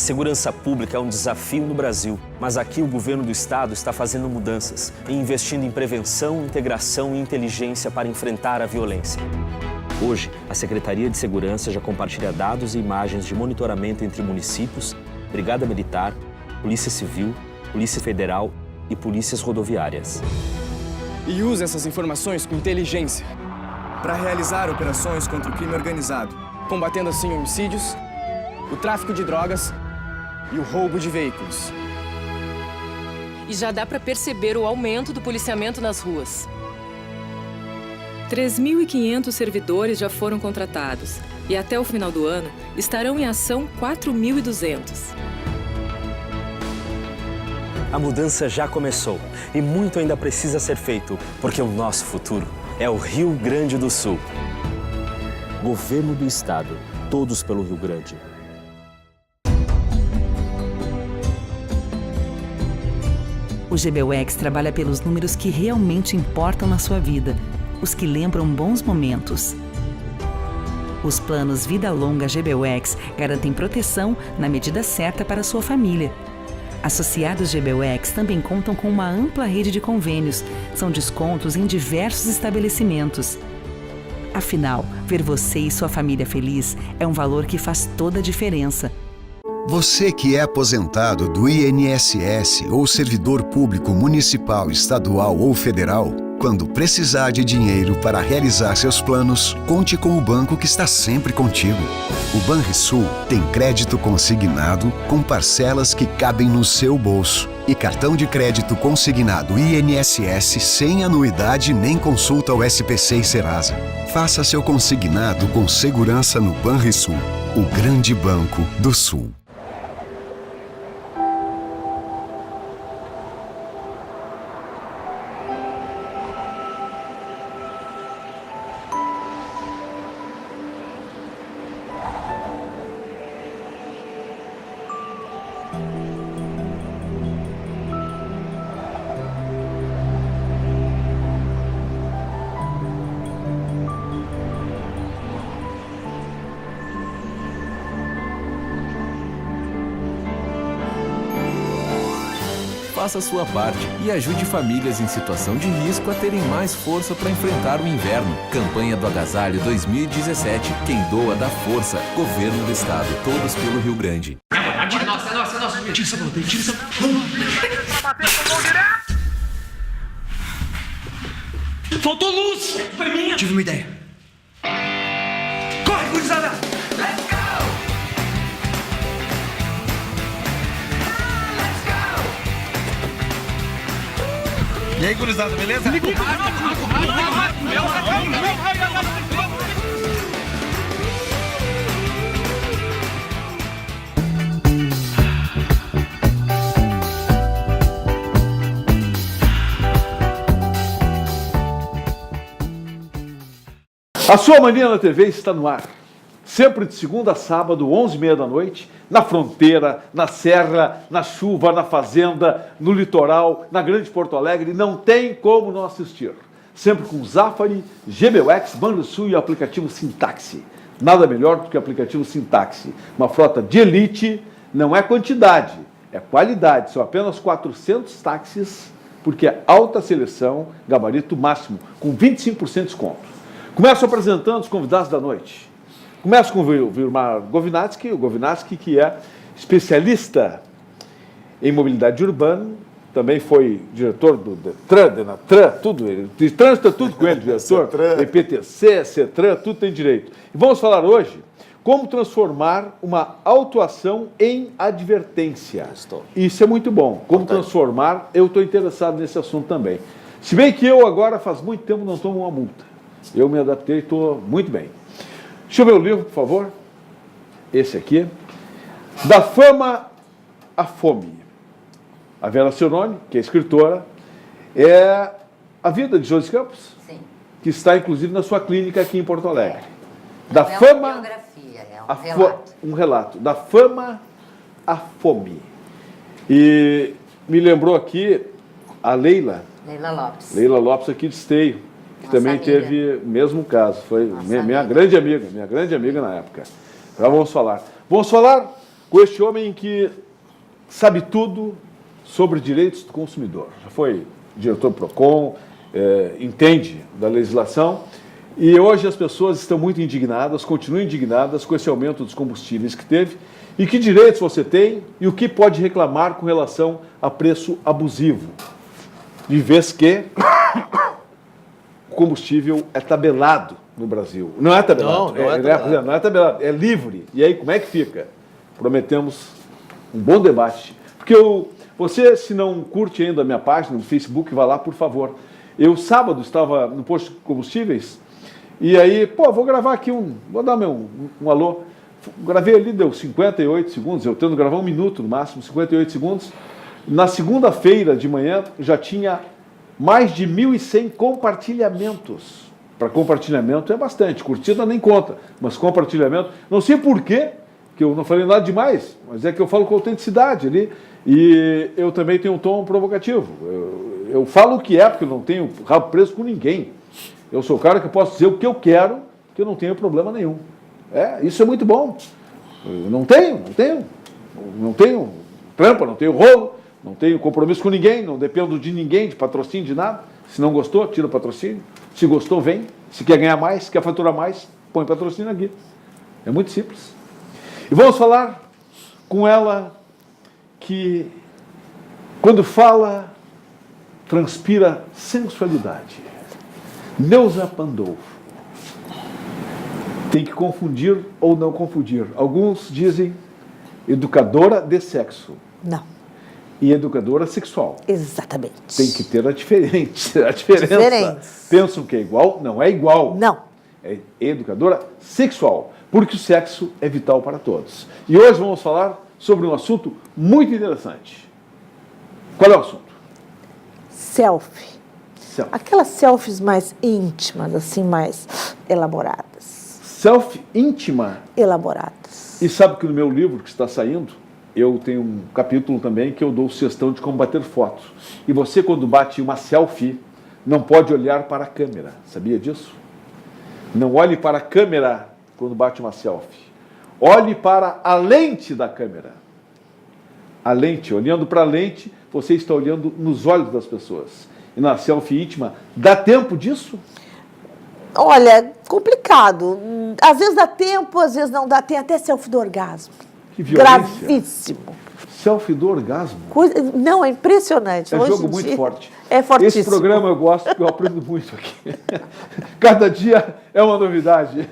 segurança pública é um desafio no Brasil, mas aqui o governo do estado está fazendo mudanças e investindo em prevenção, integração e inteligência para enfrentar a violência. Hoje, a Secretaria de Segurança já compartilha dados e imagens de monitoramento entre municípios, Brigada Militar, Polícia Civil, Polícia Federal e polícias rodoviárias. E usa essas informações com inteligência para realizar operações contra o crime organizado, combatendo assim homicídios, o tráfico de drogas e o roubo de veículos. E já dá para perceber o aumento do policiamento nas ruas. 3.500 servidores já foram contratados e até o final do ano estarão em ação 4.200. A mudança já começou e muito ainda precisa ser feito, porque o nosso futuro é o Rio Grande do Sul. Governo do Estado, todos pelo Rio Grande. O GBUX trabalha pelos números que realmente importam na sua vida, os que lembram bons momentos. Os planos Vida Longa GBUX garantem proteção na medida certa para a sua família. Associados GBUX também contam com uma ampla rede de convênios, são descontos em diversos estabelecimentos. Afinal, ver você e sua família feliz é um valor que faz toda a diferença. Você que é aposentado do INSS ou servidor público municipal, estadual ou federal, quando precisar de dinheiro para realizar seus planos, conte com o banco que está sempre contigo. O Banrisul tem crédito consignado com parcelas que cabem no seu bolso e cartão de crédito consignado INSS sem anuidade nem consulta ao SPC e Serasa. Faça seu consignado com segurança no Banrisul, o grande banco do Sul. Faça a sua parte e ajude famílias em situação de risco a terem mais força para enfrentar o inverno. Campanha do Agasalho 2017. Quem doa dá força. Governo do Estado. Todos pelo Rio Grande. É nossa. Tira essa bola, tira essa bola. Faltou luz! Foi minha! Tive uma ideia. Corre, gurizada! E aí, gurizada, beleza? A sua Mania na TV está no ar. Sempre de segunda a sábado, 11h30 da noite, na fronteira, na serra, na chuva, na fazenda, no litoral, na Grande Porto Alegre, não tem como não assistir. Sempre com Zafari, GBUX, Banrisul e o aplicativo Sintaxi. Nada melhor do que o aplicativo Sintaxi. Uma frota de elite, não é quantidade, é qualidade. São apenas 400 táxis, porque é alta seleção, gabarito máximo, com 25% de desconto. Começo apresentando os convidados da noite. Começo com o Vilmar Govinatsky, que é especialista em mobilidade urbana, também foi diretor do Detran, Denatran, tudo ele. De trânsito é tudo com ele, diretor. EPTC, CETRAN, tudo tem direito. E vamos falar hoje como transformar uma autuação em advertência. Isso é muito bom. Como transformar, eu estou interessado nesse assunto também. Se bem que eu agora faz muito tempo não tomo uma multa. Eu me adaptei e estou muito bem. Deixa eu ver o livro, por favor. Esse aqui. Da Fama à Fome. A Vera Cerone, que é escritora, é a vida de Josi Campos, sim, que está, inclusive, na sua clínica aqui em Porto Alegre. Da fama... Uma biografia, é um relato. Um relato. Da Fama à Fome. E me lembrou aqui a Leila Lopes. Leila Lopes aqui de Esteio, que nossa também amiga. Teve o mesmo caso. Foi minha grande amiga na época. Então vamos falar. Vamos falar com este homem que sabe tudo sobre direitos do consumidor. Já foi diretor do PROCON, entende da legislação, e hoje as pessoas estão muito indignadas, continuam indignadas com esse aumento dos combustíveis que teve, e que direitos você tem e o que pode reclamar com relação a preço abusivo, de vez que o combustível é tabelado no Brasil. Não é tabelado. Não é tabelado, é livre. E aí, como é que fica? Prometemos um bom debate. Porque você, se não curte ainda a minha página no Facebook, vá lá, por favor. Eu, sábado, estava no posto de combustíveis e aí, vou gravar aqui vou dar um alô. Gravei ali, deu 58 segundos, eu tento gravar 1 minuto no máximo, 58 segundos. Na segunda-feira de manhã, já tinha mais de 1.100 compartilhamentos. Para compartilhamento é bastante, curtida nem conta, mas compartilhamento, não sei por quê, que eu não falei nada demais, mas é que eu falo com autenticidade ali, e eu também tenho um tom provocativo. Eu falo o que é, porque eu não tenho rabo preso com ninguém. Eu sou o cara que posso dizer o que eu quero, que eu não tenho problema nenhum. Isso é muito bom. Eu não tenho trampa, não tenho rolo, não tenho compromisso com ninguém, não dependo de ninguém, de patrocínio, de nada. Se não gostou, tira o patrocínio. Se gostou, vem. Se quer ganhar mais, quer faturar mais, põe patrocínio aqui. É muito simples. E vamos falar com ela que, quando fala, transpira sensualidade. Neuza Pandolfo. Tem que confundir ou não confundir. Alguns dizem educadora de sexo. Não. E educadora sexual. Exatamente. Tem que ter a diferença. Pensam que é igual, não é igual. Não. É educadora sexual, porque o sexo é vital para todos. E hoje vamos falar sobre um assunto muito interessante. Qual é o assunto? Selfie. Aquelas selfies mais íntimas, assim, mais elaboradas. Selfie íntima? Elaboradas. E sabe que no meu livro que está saindo, eu tenho um capítulo também que eu dou sugestão de como bater fotos. E você, quando bate uma selfie, não pode olhar para a câmera. Sabia disso? Não olhe para a câmera quando bate uma selfie. Olhe para a lente da câmera. A lente, olhando para a lente, você está olhando nos olhos das pessoas. E na selfie íntima, dá tempo disso? Olha, complicado. Às vezes dá tempo, às vezes não dá. Tem até selfie do orgasmo. Que violência. Gravíssimo. Selfie do orgasmo? Não, é impressionante. É Hoje jogo muito forte. É fortíssimo. Esse programa eu gosto porque eu aprendo muito aqui. Cada dia é uma novidade.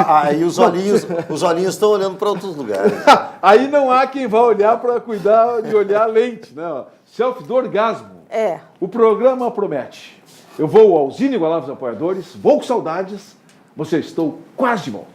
Aí os olhinhos estão olhando para outros lugares. Aí não há quem vá olhar para cuidar de olhar a lente, né? Selfie do orgasmo. O programa promete. Eu vou aos inigualáveis apoiadores, vou com saudades, estou quase de volta.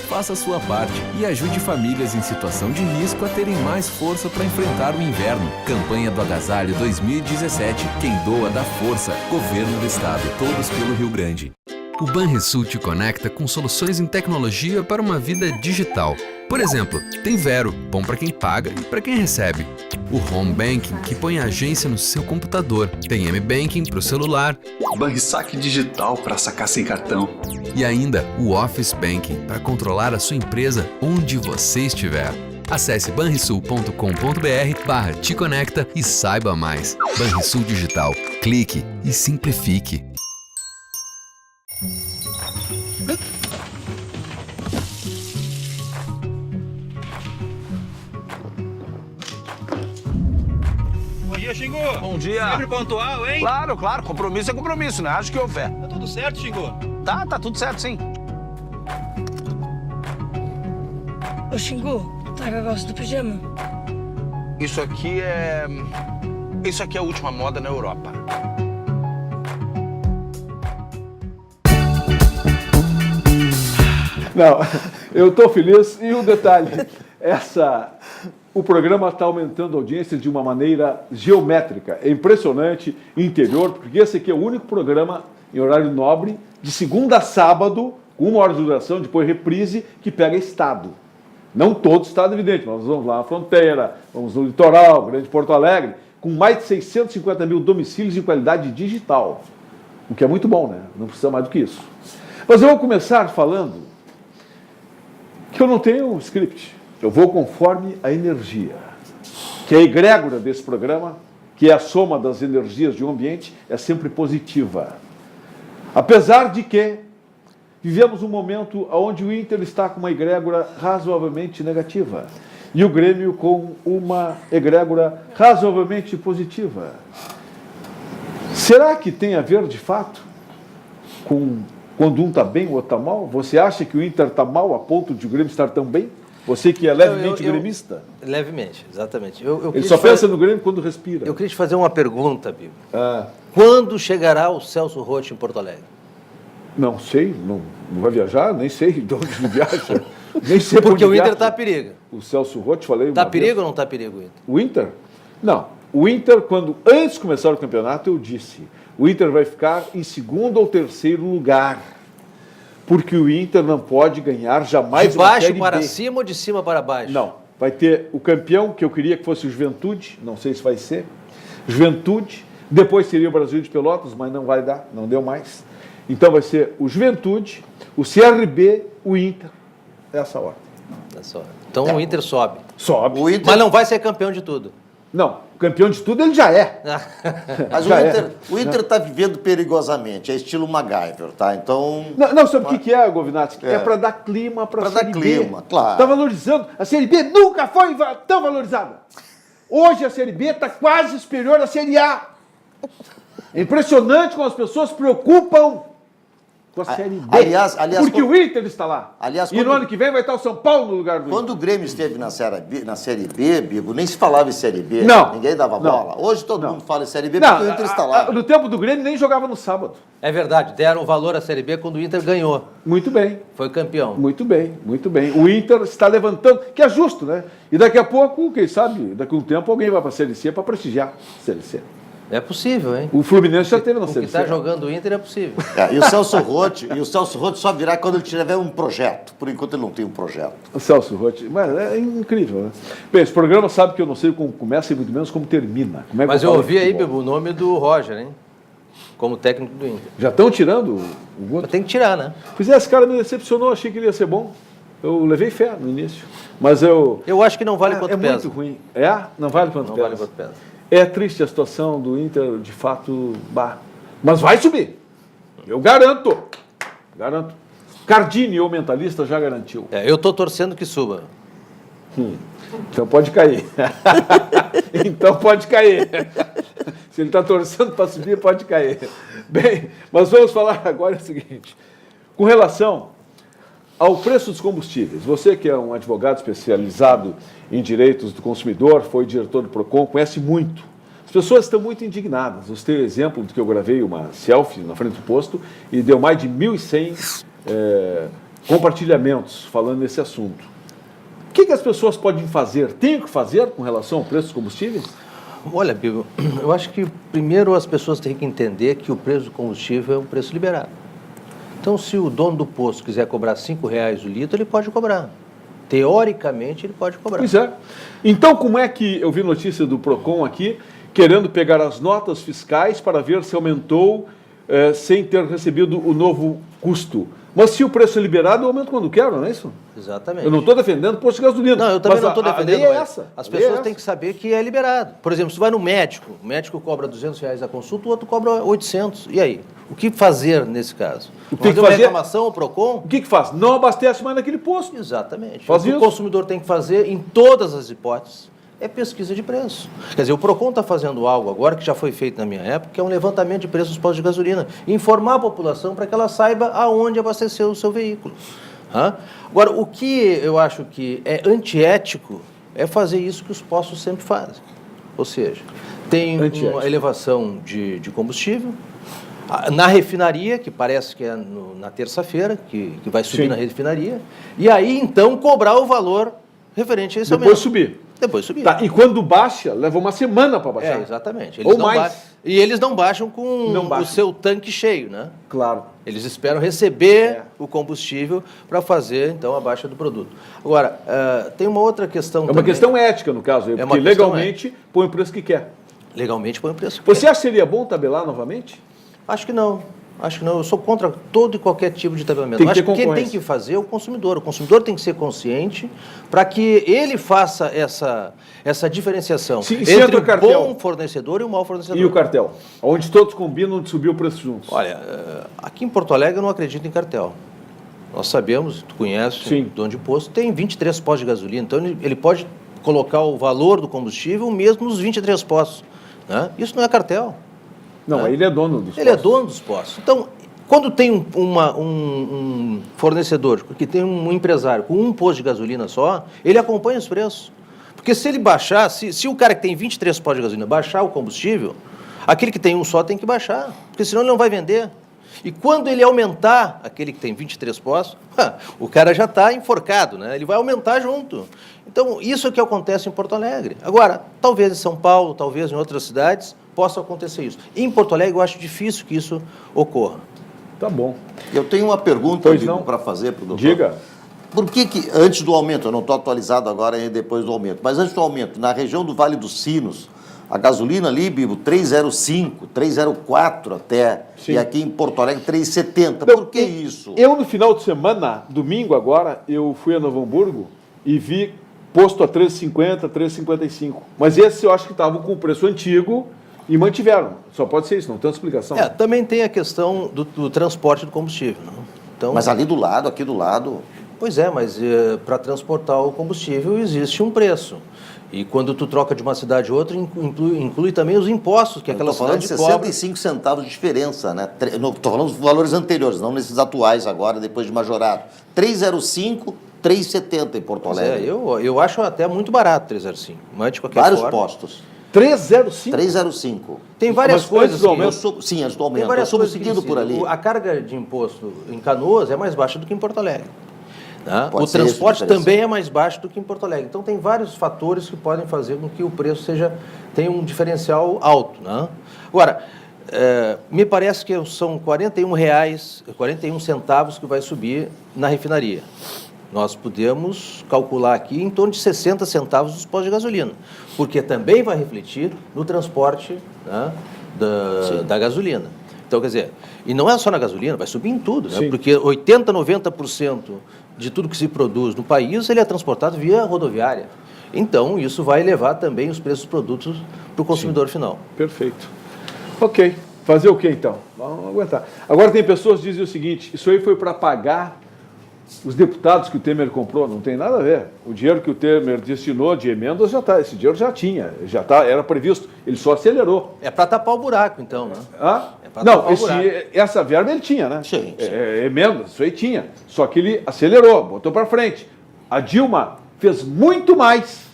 Faça a sua parte e ajude famílias em situação de risco a terem mais força para enfrentar o inverno. Campanha do Agasalho 2017. Quem doa dá força. Governo do Estado. Todos pelo Rio Grande. O Banrisul te conecta com soluções em tecnologia para uma vida digital. Por exemplo, tem Vero, bom para quem paga e para quem recebe. O Home Banking, que põe a agência no seu computador. Tem M-Banking para o celular. Banrisaque Digital para sacar sem cartão. E ainda o Office Banking para controlar a sua empresa onde você estiver. Acesse banrisul.com.br/te conecta e saiba mais. Banrisul Digital. Clique e simplifique. dia, Xingu. Bom dia. Sempre pontual, hein? Claro, claro. Compromisso é compromisso, né? Acho que houve fé. Tá tudo certo, Xingu? Tá tudo certo, sim. Ô, Xingu, tá com a gosto do pijama? Isso aqui é a última moda na Europa. Não, eu estou feliz. E um detalhe, o programa está aumentando a audiência de uma maneira geométrica. É impressionante, interior, porque esse aqui é o único programa em horário nobre, de segunda a sábado, com 1 hora de duração, depois reprise, que pega estado. Não todo estado, evidente, mas nós vamos lá na fronteira, vamos no litoral, Grande Porto Alegre, com mais de 650 mil domicílios de qualidade digital. O que é muito bom, né? Não precisa mais do que isso. Mas eu vou começar falando que eu não tenho um script. Eu vou conforme a energia, que é a egrégora desse programa, que é a soma das energias de um ambiente, é sempre positiva. Apesar de que vivemos um momento onde o Inter está com uma egrégora razoavelmente negativa e o Grêmio com uma egrégora razoavelmente positiva. Será que tem a ver, de fato, com quando um está bem, o outro está mal? Você acha que o Inter está mal a ponto de o Grêmio estar tão bem? Você que é levemente gremista? Levemente, exatamente. Ele só pensa no Grêmio quando respira. Eu queria te fazer uma pergunta, Bibo. Quando chegará o Celso Roth em Porto Alegre? Não sei, não vai viajar, nem sei de onde ele viaja. Nem sei porque o Inter está a perigo. O Celso Roth, falei Está a perigo ou não está a perigo o Inter? O Inter? Não. O Inter, antes de começar o campeonato, eu disse, o Inter vai ficar em segundo ou terceiro lugar. Porque o Inter não pode ganhar jamais de baixo para cima ou de cima para baixo? Não. Vai ter o campeão, que eu queria que fosse o Juventude, não sei se vai ser. Juventude. Depois seria o Brasil de Pelotas, mas não vai dar, não deu mais. Então vai ser o Juventude, o CRB, o Inter. Essa ordem. Então o Inter sobe. Sobe. O Inter... Mas não vai ser campeão de tudo. Não, campeão de tudo ele já é. Mas o Inter está vivendo perigosamente, é estilo MacGyver, tá? Então... Não sabe o que é, Govinati? É para dar clima para a Série B. Para dar clima, claro. Está valorizando. A Série B nunca foi tão valorizada. Hoje a Série B está quase superior à Série A. É impressionante como as pessoas se preocupam com a Série B. Aliás, porque o Inter está lá. Aliás, e no ano que vem vai estar o São Paulo no lugar do Inter. Quando o Grêmio esteve na Série B, Bibo, nem se falava em Série B. Não. Ninguém dava bola. Hoje todo mundo fala em Série B porque o Inter está lá. No tempo do Grêmio nem jogava no sábado. É verdade, deram valor à Série B quando o Inter ganhou. Muito bem. Foi campeão. Muito bem, muito bem. O Inter está levantando, que é justo, né? E daqui a pouco, quem sabe, daqui a um tempo alguém vai para a Série C para prestigiar a Série C. É possível, hein? O Fluminense já teve na Série C. O que está jogando o Inter é possível. E o Celso Roth só virá quando ele tiver um projeto. Por enquanto ele não tem um projeto. O Celso Roth, mas é incrível, né? Bem, esse programa sabe que eu não sei como começa e muito menos como termina. Como é que mas eu ouvi aí, Bibo, o nome do Roger, hein? Como técnico do Inter. Já estão tirando o Guto? Tem que tirar, né? Pois é, esse cara me decepcionou, achei que ele ia ser bom. Eu levei fé no início. Mas eu acho que não vale quanto pesa. É muito ruim. É? Não vale quanto pesa. Não vale quanto pesa. É triste a situação do Inter, de fato, mas vai subir. Eu garanto. Garanto. Cardini, o mentalista, já garantiu. Eu estou torcendo que suba. Então pode cair. Então pode cair. Se ele está torcendo para subir, pode cair. Bem, mas vamos falar agora o seguinte. Com relação ao preço dos combustíveis, você que é um advogado especializado em direitos do consumidor, foi diretor do PROCON, conhece muito. As pessoas estão muito indignadas. Você tem o exemplo do que eu gravei uma selfie na frente do posto e deu mais de 1.100 compartilhamentos falando nesse assunto. O que as pessoas podem fazer? Tem o que fazer com relação ao preço dos combustíveis? Olha, Bibo, eu acho que primeiro as pessoas têm que entender que o preço do combustível é um preço liberado. Então, se o dono do posto quiser cobrar R$5 o litro, ele pode cobrar. Teoricamente, ele pode cobrar. Pois é. Então, como é que eu vi notícia do PROCON aqui, querendo pegar as notas fiscais para ver se aumentou sem ter recebido o novo custo? Mas se o preço é liberado, eu aumento quando quero, não é isso? Exatamente. Eu não estou defendendo posto de gasolina. Não, eu também não estou defendendo. A lei é essa. As pessoas têm que saber que é liberado. Por exemplo, se vai no médico, o médico cobra R$200 a consulta, o outro cobra 800. E aí? O que fazer nesse caso? Fazer uma reclamação ao PROCON? O que faz? Não abastece mais naquele posto. Exatamente. Faz o que o consumidor tem que fazer, em todas as hipóteses, é pesquisa de preço. Quer dizer, o PROCON está fazendo algo agora, que já foi feito na minha época, que é um levantamento de preços dos postos de gasolina. Informar a população para que ela saiba aonde abastecer o seu veículo. Agora, o que eu acho que é antiético é fazer isso que os postos sempre fazem. Ou seja, tem uma elevação de combustível, na refinaria, que parece que é na terça-feira, que vai subir na refinaria, e aí, então, cobrar o valor referente a esse aumento. Depois subir. Tá, e quando baixa, leva uma semana para baixar. Exatamente. Ou mais. E eles não baixam com o seu tanque cheio, né? Claro. Eles esperam receber o combustível para fazer, então, a baixa do produto. Agora, tem uma outra questão também. É uma questão ética, no caso, porque legalmente põe o preço que quer. Legalmente põe o preço que Você acha que seria bom tabelar novamente? Acho que não. Acho que não. Eu sou contra todo e qualquer tipo de tabelamento. Acho que quem tem que fazer é o consumidor. O consumidor tem que ser consciente para que ele faça essa diferenciação entre o bom fornecedor e o mau fornecedor. E o cartel? Onde todos combinam de subir o preço juntos. Olha, aqui em Porto Alegre eu não acredito em cartel. Nós sabemos, tu conhece, o dono de posto, tem 23 postos de gasolina, então ele pode colocar o valor do combustível mesmo nos 23 postos. Né? Isso não é cartel. Não, ele é dono dos postos. Ele é dono dos postos. Então, quando tem um fornecedor, que tem um empresário com um posto de gasolina só, ele acompanha os preços. Porque se ele baixar, se o cara que tem 23 postos de gasolina baixar o combustível, aquele que tem um só tem que baixar, porque senão ele não vai vender. E quando ele aumentar, aquele que tem 23 postos, o cara já está enforcado, né? Ele vai aumentar junto. Então, isso é o que acontece em Porto Alegre. Agora, talvez em São Paulo, talvez em outras cidades, possa acontecer isso. Em Porto Alegre, eu acho difícil que isso ocorra. Tá bom. Eu tenho uma pergunta para fazer para o doutor. Diga. Por que, antes do aumento, eu não estou atualizado agora depois do aumento, mas antes do aumento, na região do Vale dos Sinos, a gasolina ali, Bibo, 3,05, 3,04 até, e aqui em Porto Alegre, 3,70. Por que isso? Eu, no final de semana, domingo agora, eu fui a Novo Hamburgo e vi posto a 3,50, 3,55. Mas esse eu acho que estavam com o preço antigo e mantiveram. Só pode ser isso, não tem outra explicação. Também tem a questão do transporte do combustível. Não? Então, mas ali do lado, aqui do lado... Pois é, mas para transportar o combustível existe um preço. E quando tu troca de uma cidade a outra, inclui também os impostos que aquela cidade cobra. Estou falando de 65 centavos de diferença, né? Estou falando dos valores anteriores, não nesses atuais agora, depois de majorado. 3,05, 3,70 em Porto Alegre. Eu acho até muito barato 3,05, mas de qualquer forma... Vários postos. 3,05? 3,05. Tem várias coisas... Sim, antes do aumento. Eu sou seguido por ali. A carga de imposto em Canoas é mais baixa do que em Porto Alegre. O transporte também é mais baixo do que em Porto Alegre. Então, tem vários fatores que podem fazer com que o preço tenha um diferencial alto. Né? Agora, me parece que são R$41 centavos que vai subir na refinaria. Nós podemos calcular aqui em torno de 60 centavos dos postos de gasolina, porque também vai refletir no transporte, né, da gasolina. Então, quer dizer, e não é só na gasolina, vai subir em tudo, né? Porque 80%, 90% de tudo que se produz no país, ele é transportado via rodoviária. Então, isso vai elevar também os preços dos produtos para o consumidor final. Perfeito. Ok. Fazer o que, então? Vamos aguentar. Agora, tem pessoas que dizem o seguinte, isso aí foi para pagar os deputados que o Temer comprou. Não tem nada a ver. O dinheiro que o Temer destinou de emendas já está. Esse dinheiro já tinha, era previsto. Ele só acelerou. É para tapar o buraco, então, né? Não, essa verba ele tinha, né? Sim. Emendas, isso aí tinha. Só que ele acelerou, botou para frente. A Dilma fez muito mais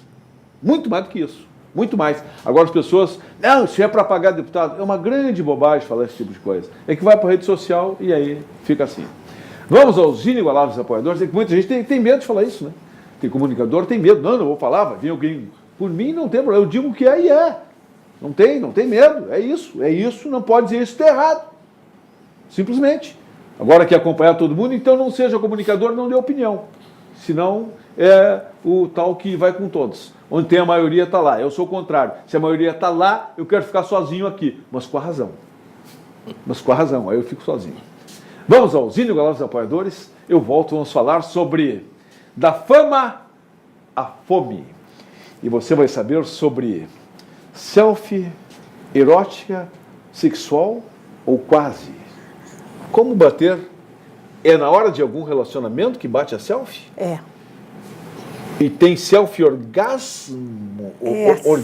do que isso. Muito mais. Agora as pessoas, não, isso é para pagar deputado. É uma grande bobagem falar esse tipo de coisa. É que vai para a rede social e aí fica assim. Vamos aos inigualáveis apoiadores. É que muita gente tem medo de falar isso, né? Tem comunicador, tem medo. Não vou falar, vai vir alguém. Por mim não tem problema. Eu digo que é e é. Não tem medo. É isso, não pode dizer isso, está errado. Simplesmente. Agora quer acompanhar todo mundo, então não seja comunicador, não dê opinião. Senão é o tal que vai com todos. Onde tem a maioria está lá. Eu sou o contrário. Se a maioria está lá, eu quero ficar sozinho aqui. Mas com a razão. Aí eu fico sozinho. Vamos aos inigualáveis apoiadores. Eu volto, vamos falar sobre da fama à fome. E você vai saber sobre selfie, erótica, sexual ou quase. Como bater? É na hora de algum relacionamento que bate a selfie? É. E tem selfie-orgasmo?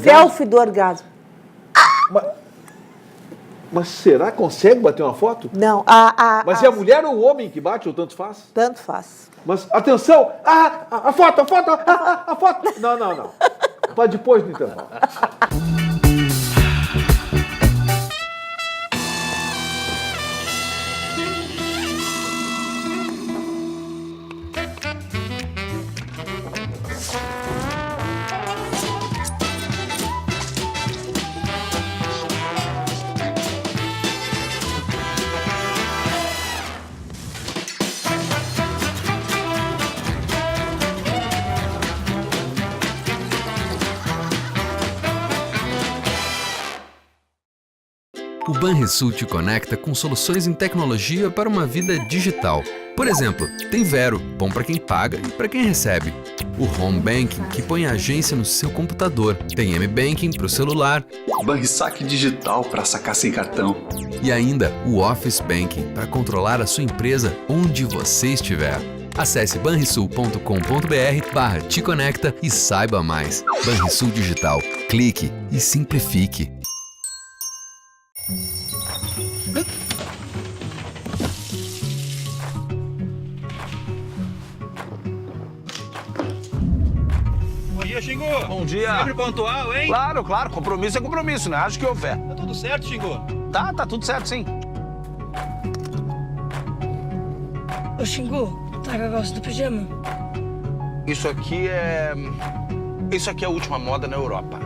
Selfie do orgasmo. Mas será que consegue bater uma foto? Não. Mas é a mulher ou o homem que bate ou tanto faz? Tanto faz. Mas, atenção! A foto! A foto! Não. Para depois do intervalo. O Banrisul te conecta com soluções em tecnologia para uma vida digital. Por exemplo, tem Vero, bom para quem paga e para quem recebe. O Home Banking, que põe a agência no seu computador. Tem M-Banking para o celular. Banrisaque digital para sacar sem cartão. E ainda o Office Banking, para controlar a sua empresa onde você estiver. Acesse banrisul.com.br/te conecta e saiba mais. Banrisul Digital. Clique e simplifique. Bom dia, Xingu. Bom dia. Sempre pontual, hein? Claro. Compromisso é compromisso, né? Acho que houver. Tá tudo certo, Xingu? Tá tudo certo, sim. Ô, Xingu, tá com a calça do pijama? Isso aqui é a última moda na Europa.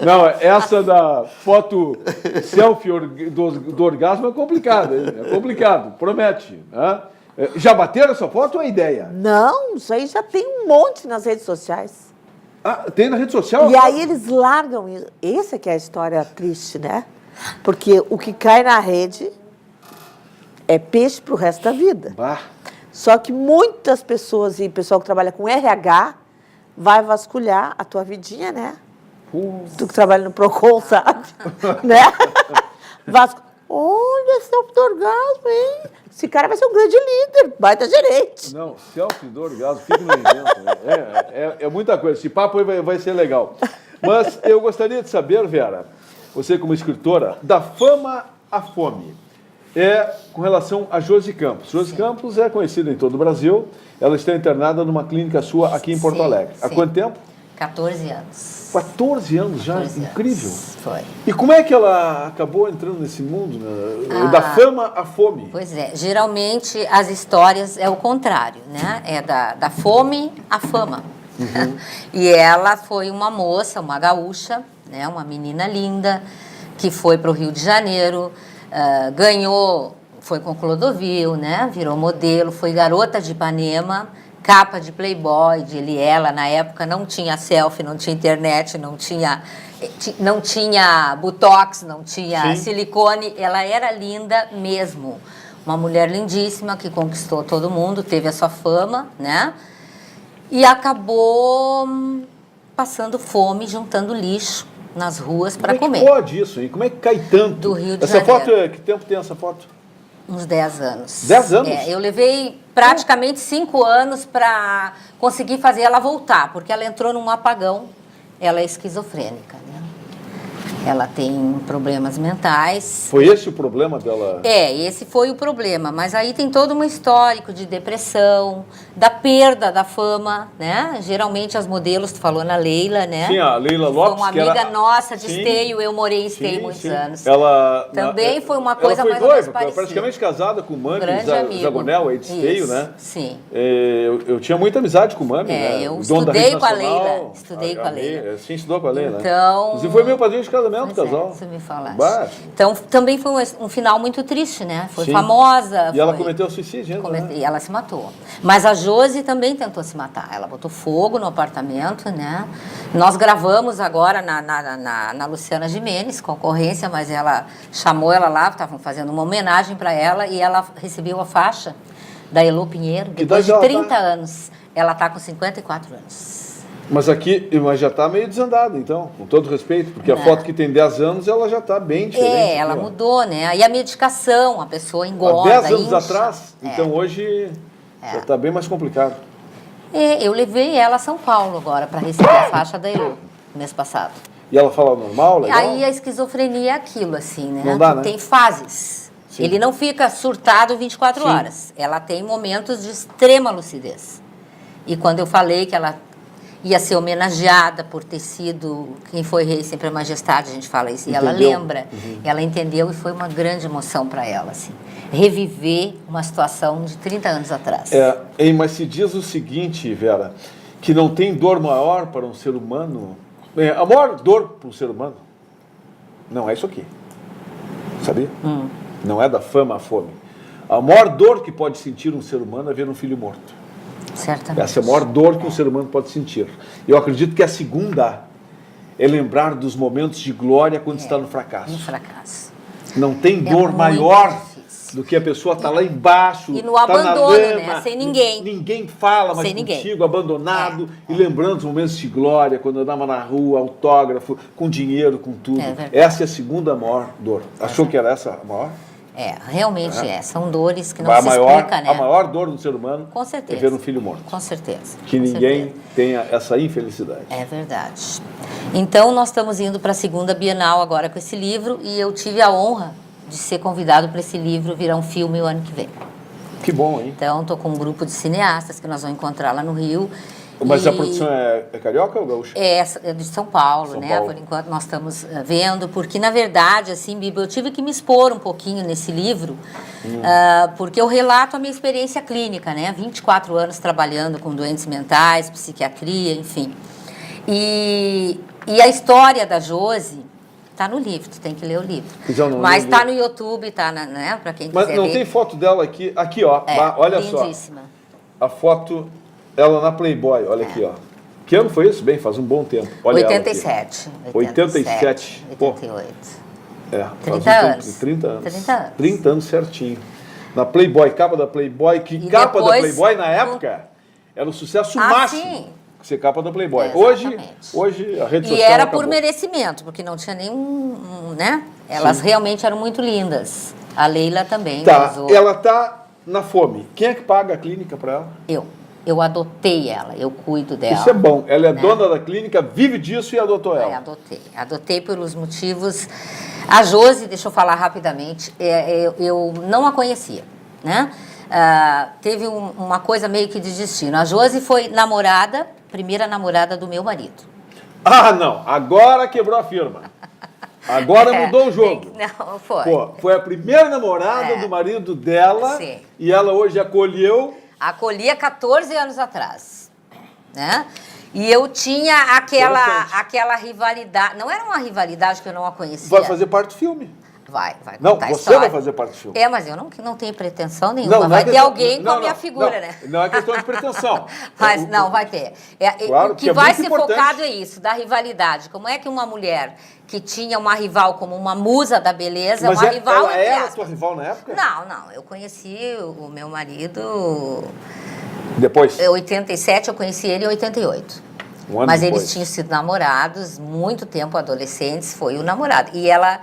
Não, essa da foto selfie do orgasmo é complicada, hein? É complicado, promete. Né? Já bateram essa foto ou é ideia? Não, isso aí já tem um monte nas redes sociais. Tem na rede social? E aí eles largam isso. Essa é que é a história triste, né? Porque o que cai na rede é peixe pro resto da vida. Bah. Só que muitas pessoas e pessoal que trabalha com RH vai vasculhar a tua vidinha, né? Tu que trabalha no Procon, sabe? Né? Olha, selfie do orgasmo, hein? Esse cara vai ser um grande líder, baita gerente. Não, selfie do orgasmo, fica no invento. É muita coisa. Esse papo aí vai ser legal. Mas eu gostaria de saber, Vera, você como escritora, da fama à fome. Com relação a Josi Campos. Josi Campos é conhecida em todo o Brasil. Ela está internada numa clínica sua aqui em Porto Alegre. Há quanto tempo? 14 anos. 14 anos já? 14 Incrível. Anos. Foi. E como é que ela acabou entrando nesse mundo, né? Da fama à fome? Pois é, geralmente as histórias é o contrário, né? É da fome à fama. Uhum. E ela foi uma moça, uma gaúcha, né? Uma menina linda, que foi para o Rio de Janeiro, ganhou, foi com Clodovil, né? Virou modelo, foi garota de Ipanema, capa de Playboy, de ele e ela. Na época não tinha selfie, não tinha internet, não tinha botox, não tinha silicone. Ela era linda mesmo. Uma mulher lindíssima que conquistou todo mundo, teve a sua fama, né? E acabou passando fome, juntando lixo nas ruas para comer. Como é que pode isso, hein? Como é que cai tanto? Do Rio de Essa Janeiro. foto, que tempo tem essa foto? Uns 10 anos. 10 anos? Eu levei praticamente 5 anos para conseguir fazer ela voltar, porque ela entrou num apagão. Ela é esquizofrênica, né? Ela tem problemas mentais. Foi esse o problema dela? Esse foi o problema. Mas aí tem todo um histórico de depressão, da perda da fama, né? Geralmente as modelos, tu falou na Leila, né? Sim, a Leila Lopes. Foi uma amiga nossa de Esteio, eu morei em Esteio muitos anos. Ela também foi uma coisa mais ou menos parecida. Praticamente casada com o Mami Zagonel, aí de Esteio, né? Sim. Eu tinha muita amizade com o Mami, né? Eu estudei com a Leila. Estudei com a Leila. Sim, estudou com a Leila. Então... Inclusive foi meu padrinho de casamento, casal. Você me falasse. Então, também foi um final muito triste, né? Foi famosa. E ela cometeu suicídio, né? E ela se matou. Mas a Josi também tentou se matar. Ela botou fogo no apartamento, né? Nós gravamos agora na Luciana Gimenez, concorrência, mas ela chamou ela lá, estavam fazendo uma homenagem para ela e ela recebeu a faixa da Elô Pinheiro, depois de 30 anos. Ela está com 54 anos. Mas aqui já está meio desandada, então, com todo respeito, porque a foto que tem 10 anos, ela já está bem diferente. Ela aqui, mudou, né? E a medicação, a pessoa engorda, há 10 anos incha. atrás, então hoje já está bem mais complicado. Eu levei ela a São Paulo agora para receber a faixa da Elo, mês passado. E ela fala normal, legal? Aí a esquizofrenia é aquilo, assim, né? Não dá, né? Tem fases. Sim. Ele não fica surtado 24 Sim. horas. Ela tem momentos de extrema lucidez. E quando eu falei que ela ia ser homenageada por ter sido quem foi rei sempre a majestade, a gente fala isso, e ela lembra, ela entendeu, e foi uma grande emoção para ela, assim, reviver uma situação de 30 anos atrás. Mas se diz o seguinte, Vera, que não tem dor maior para um ser humano, a maior dor para um ser humano não é isso aqui, sabia? Não é da fama à fome. A maior dor que pode sentir um ser humano é ver um filho morto. Certamente. Essa é a maior dor que um ser humano pode sentir. Eu acredito que a segunda é lembrar dos momentos de glória quando está no fracasso. No fracasso. Não tem dor maior do que a pessoa estar lá embaixo, e no tá abandono, na lama, né? Sem ninguém. Ninguém fala mais contigo, abandonado, e lembrando os momentos de glória, quando andava na rua, autógrafo, com dinheiro, com tudo. Essa é a segunda maior dor. Achou que era essa a maior? Realmente é. São dores que não se explica, né? A maior dor do ser humano Com certeza. é ver um filho morto. Com certeza. Que ninguém tenha essa infelicidade. É verdade. Então, nós estamos indo para a segunda Bienal agora com esse livro, e eu tive a honra de ser convidado para esse livro virar um filme o ano que vem. Que bom, hein? Então, estou com um grupo de cineastas que nós vamos encontrar lá no Rio. Mas a produção é carioca ou gaúcha? É de São Paulo, né? Por enquanto nós estamos vendo, porque na verdade, assim, Biba, eu tive que me expor um pouquinho nesse livro, porque eu relato a minha experiência clínica, né? 24 anos trabalhando com doentes mentais, psiquiatria, enfim. E a história da Josi está no livro, tu tem que ler o livro. Mas está no YouTube, está, né? Para quem quiser ver. Mas não tem foto dela aqui? Aqui, ó. Olha só. Lindíssima. A foto, ela na Playboy, olha aqui, ó. Que ano foi isso? Bem, faz um bom tempo. Olha 87. 87. 88. 30 anos. 30 anos. 30 anos. 30 anos certinho. Na Playboy, capa da Playboy. Que E capa depois, da Playboy, na época, era um sucesso máximo. Sim. Ser capa da Playboy. Exatamente. Hoje a rede social E era acabou. por merecimento, porque não tinha nenhum, né? Elas realmente eram muito lindas. A Leila também. Ela tá na fome. Quem é que paga a clínica para ela? Eu adotei ela, eu cuido dela. Isso é bom. Ela é dona da clínica, vive disso e adotou ela. Adotei. Adotei pelos motivos... A Josi, deixa eu falar rapidamente, eu não a conhecia, né? Teve uma coisa meio que de destino. A Josi foi primeira namorada do meu marido. Ah, não. Agora quebrou a firma. Agora mudou o jogo. Não, foi. Foi a primeira namorada do marido dela. Sim. E ela hoje acolheu. Acolhi há 14 anos atrás, né? E eu tinha aquela rivalidade. Não era uma rivalidade que eu não a conhecia. Vai fazer parte do filme. Vai Não, contar a você história. vai fazer parte do filme. Mas eu não tenho pretensão nenhuma. Vai ter alguém com a minha figura, né? Não é questão de pretensão. Mas não, vai ter. Claro, o que vai ser focado é isso, da rivalidade. Como é que uma mulher que tinha uma rival como uma musa da beleza, mas uma rival... Ela era a tua rival na época? Não. Eu conheci o meu marido... Depois? Em 87, eu conheci ele em 88. Mas eles tinham sido namorados, muito tempo, adolescentes, foi o namorado. E ela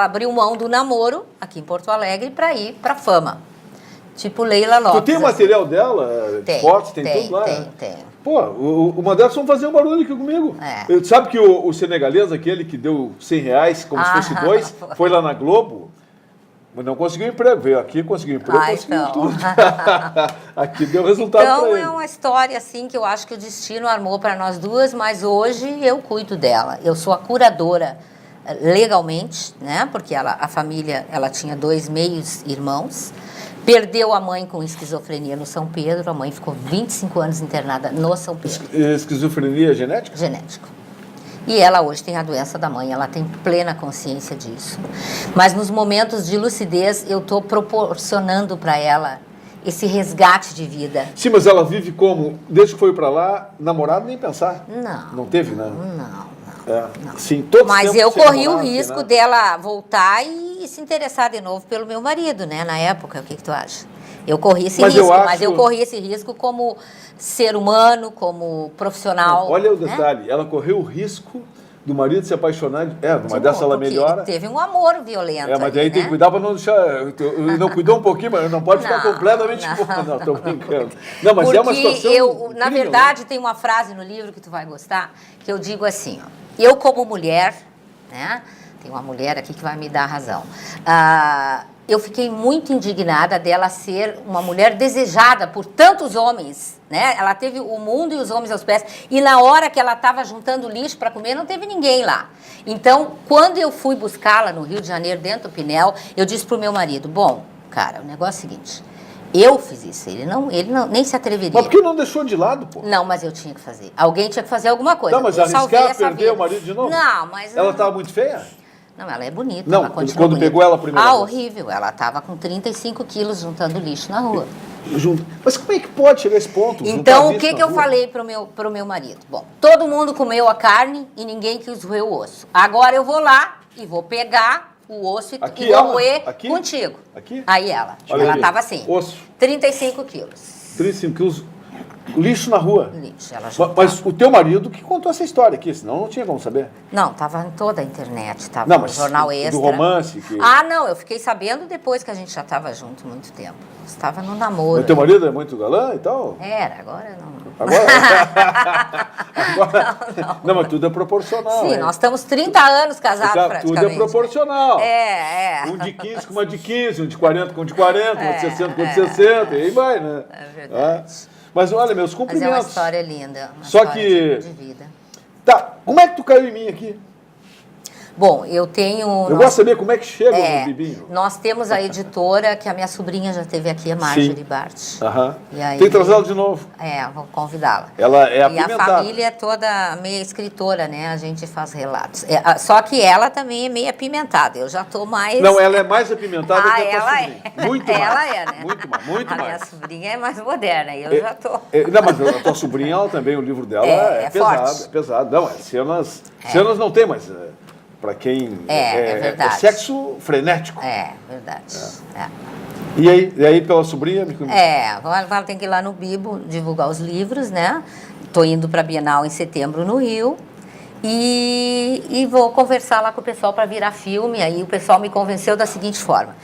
abriu mão do namoro, aqui em Porto Alegre, para ir para fama. Tipo Leila Lopes. Tu tem o material dela? Fotos, tem tudo lá? Tem. Pô, uma delas vão fazer um barulho aqui comigo. Sabe que o senegalês, aquele que deu R$100, como se fosse 2, foi lá na Globo, mas não conseguiu emprego. Veio aqui, conseguiu emprego, conseguiu tudo. Aqui deu resultado pra ele. Então, é uma história assim que eu acho que o destino armou para nós duas, mas hoje eu cuido dela. Eu sou a curadora legalmente, né? Porque a família, ela tinha 2 meios-irmãos. Perdeu a mãe com esquizofrenia no São Pedro. A mãe ficou 25 anos internada no São Pedro. Esquizofrenia genética? Genético. E ela hoje tem a doença da mãe, ela tem plena consciência disso. Mas nos momentos de lucidez, eu estou proporcionando para ela esse resgate de vida. Sim, mas ela vive como? Desde que foi para lá, namorado nem pensar? Não. Não teve, né? Não. Sim, todos mas eu corri o namorado, risco né? dela voltar e se interessar de novo pelo meu marido, né? Na época, o que tu acha? Eu corri esse Mas risco, eu acho- mas eu corri esse risco como ser humano, como profissional. Olha o né? detalhe, ela correu o risco do marido se apaixonar. Numa De dessa ela porque melhora. Teve um amor violento. Mas ali, aí tem que né? cuidar para não deixar. Não cuidou um pouquinho, mas não pode ficar Não, completamente. não. Não, tô brincando. Não, mas Porque é uma situação. eu, na incrível, verdade, tem uma frase no livro que tu vai gostar, que eu digo assim, ó, eu como mulher, né? Tem uma mulher aqui que vai me dar razão. Eu fiquei muito indignada dela ser uma mulher desejada por tantos homens, né? Ela teve o mundo e os homens aos pés. E na hora que ela estava juntando lixo para comer, não teve ninguém lá. Então, quando eu fui buscá-la no Rio de Janeiro, dentro do Pinel, eu disse pro meu marido, bom, cara, o negócio é o seguinte, eu fiz isso, ele não nem se atreveria. Mas por que não deixou de lado, pô? Não, mas eu tinha que fazer. Alguém tinha que fazer alguma coisa. Não, mas Eu salvei arriscar essa perder vida. o marido de novo? Não, mas... Ela estava muito feia? Não, ela é bonita. Não, ela continua quando bonita. pegou ela a primeira vez. Horrível. Ela estava com 35 quilos juntando lixo na rua. Mas como é que pode chegar a esse ponto? Então, o que eu falei pro meu marido? Bom, todo mundo comeu a carne e ninguém quis roer o osso. Agora eu vou lá e vou pegar o osso e vou roer contigo. Aqui? Aí ela estava assim, osso. 35 quilos. 35 quilos. Lixo na rua. Lixo, ela mas o teu marido que contou essa história aqui, senão não tinha como saber. Não, estava em toda a internet, estava Não, no mas Jornal do Extra. romance que- Ah, não, eu fiquei sabendo depois que a gente já estava junto há muito tempo. Estava no namoro. O teu marido é muito galã e tal? Era, agora não. Não, mas tudo é proporcional. Sim, nós estamos 30 anos casados praticamente. Tudo é proporcional. É. Um de 15 com uma de 15, um de 40 com um de 40, um de 60 com um de 60, e aí vai, né? É verdade. Mas olha, meus Mas cumprimentos. é uma história linda, uma Só história que... de vida. Tá, como é que tu caiu em mim aqui? Bom, eu tenho... Eu gosto de saber como é que chega no Bibinho. Nós temos a editora, que a minha sobrinha já teve aqui, a Marjorie Bart. Aham. E aí- Tem que trazê-la de novo. Vou convidá-la. Ela é E a apimentada. família é toda meio escritora, né? A gente faz relatos. Só que ela também é meio apimentada. Eu já tô mais... Não, ela é mais apimentada que a tua ela sobrinha. é. Muito mais. Ela é, né? Muito a mais. minha sobrinha é mais moderna, eu já tô... Não, mas a tua sobrinha, ela também, o livro dela é pesado. forte. É pesado. Não, cenas não tem, mas para quem É verdade. é sexo frenético. É, verdade. E aí pela sobrinha? Ela tem que ir lá no Bibo divulgar os livros, né? Estou indo para a Bienal em setembro no Rio. E vou conversar lá com o pessoal para virar filme. Aí o pessoal me convenceu da seguinte forma: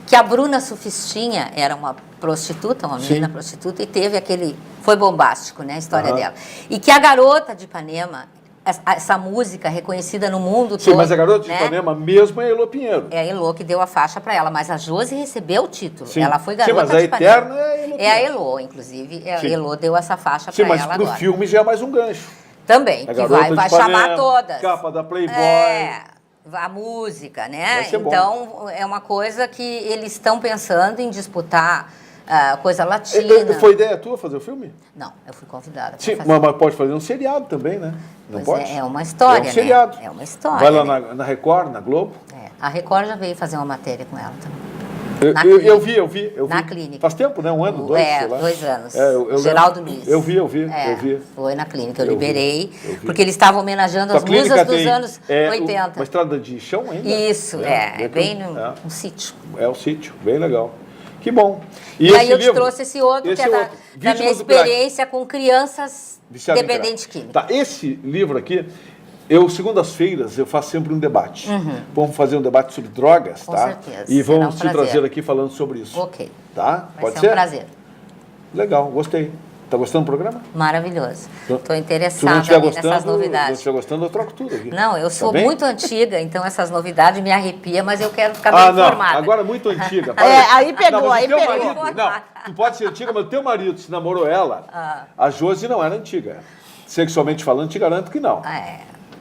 que a Bruna Sufistinha era uma prostituta, uma menina prostituta, e teve aquele... Foi bombástico, né? A história dela. E que a Garota de Ipanema, essa música reconhecida no mundo todo... Sim, mas a Garota de né? Ipanema mesmo é a Elô Pinheiro. É a Elô que deu a faixa para ela, mas a Josi recebeu o título. Sim. Ela foi Sim, Garota mas a de Ipanema. eterna é a Elô É a Elô, inclusive. A Sim. Elô deu essa faixa Sim, para mas ela pro agora. filme já é mais um gancho. Também, A que Garota vai de Ipanema, chamar todas. Capa da Playboy. A música, né? Vai ser bom. Então, é uma coisa que eles estão pensando em disputar coisa latina. Foi ideia tua fazer o filme? Não, eu fui convidada para Sim, fazer. mas pode fazer um seriado também, né? Não Pois pode? é uma história, É um seriado. né? É uma história. Vai lá né? na Record, na Globo. A Record já veio fazer uma matéria com ela também. Eu vi. Na clínica. Faz tempo, né? Um ano, dois, sei lá. 2 anos. Eu Geraldo lembro. Luiz. Eu vi. Foi na clínica, eu Eu vi, liberei, eu vi. porque eles estavam homenageando as Tua clínica musas dos tem, anos 80. Uma estrada de chão ainda? Isso, bem no sítio. É o sítio, bem legal. Que bom. E aí esse eu te livro? trouxe esse outro, que é da minha Vítimas do Crack. experiência com crianças Viciado em crack. dependentes químicos. Tá, esse livro aqui, segundas-feiras, eu faço sempre um debate. Vamos fazer um debate sobre drogas, Com tá? certeza, E será vamos um te prazer. trazer aqui falando sobre isso. Ok. Tá? Vai Pode ser um prazer. Legal, gostei. Tá gostando do programa? Maravilhoso. Estou Se não interessada estiver nessas gostando, se não novidades. estiver gostando, eu troco tudo aqui. Não, eu sou Tá bem? muito antiga, então essas novidades me arrepiam, mas eu quero ficar bem não, informada. agora muito antiga. Aí pegou, Não, mas aí o teu pegou. marido, não, tu pode ser antiga, mas o teu marido se namorou ela, a Josi não era antiga. Sexualmente falando, te garanto que não.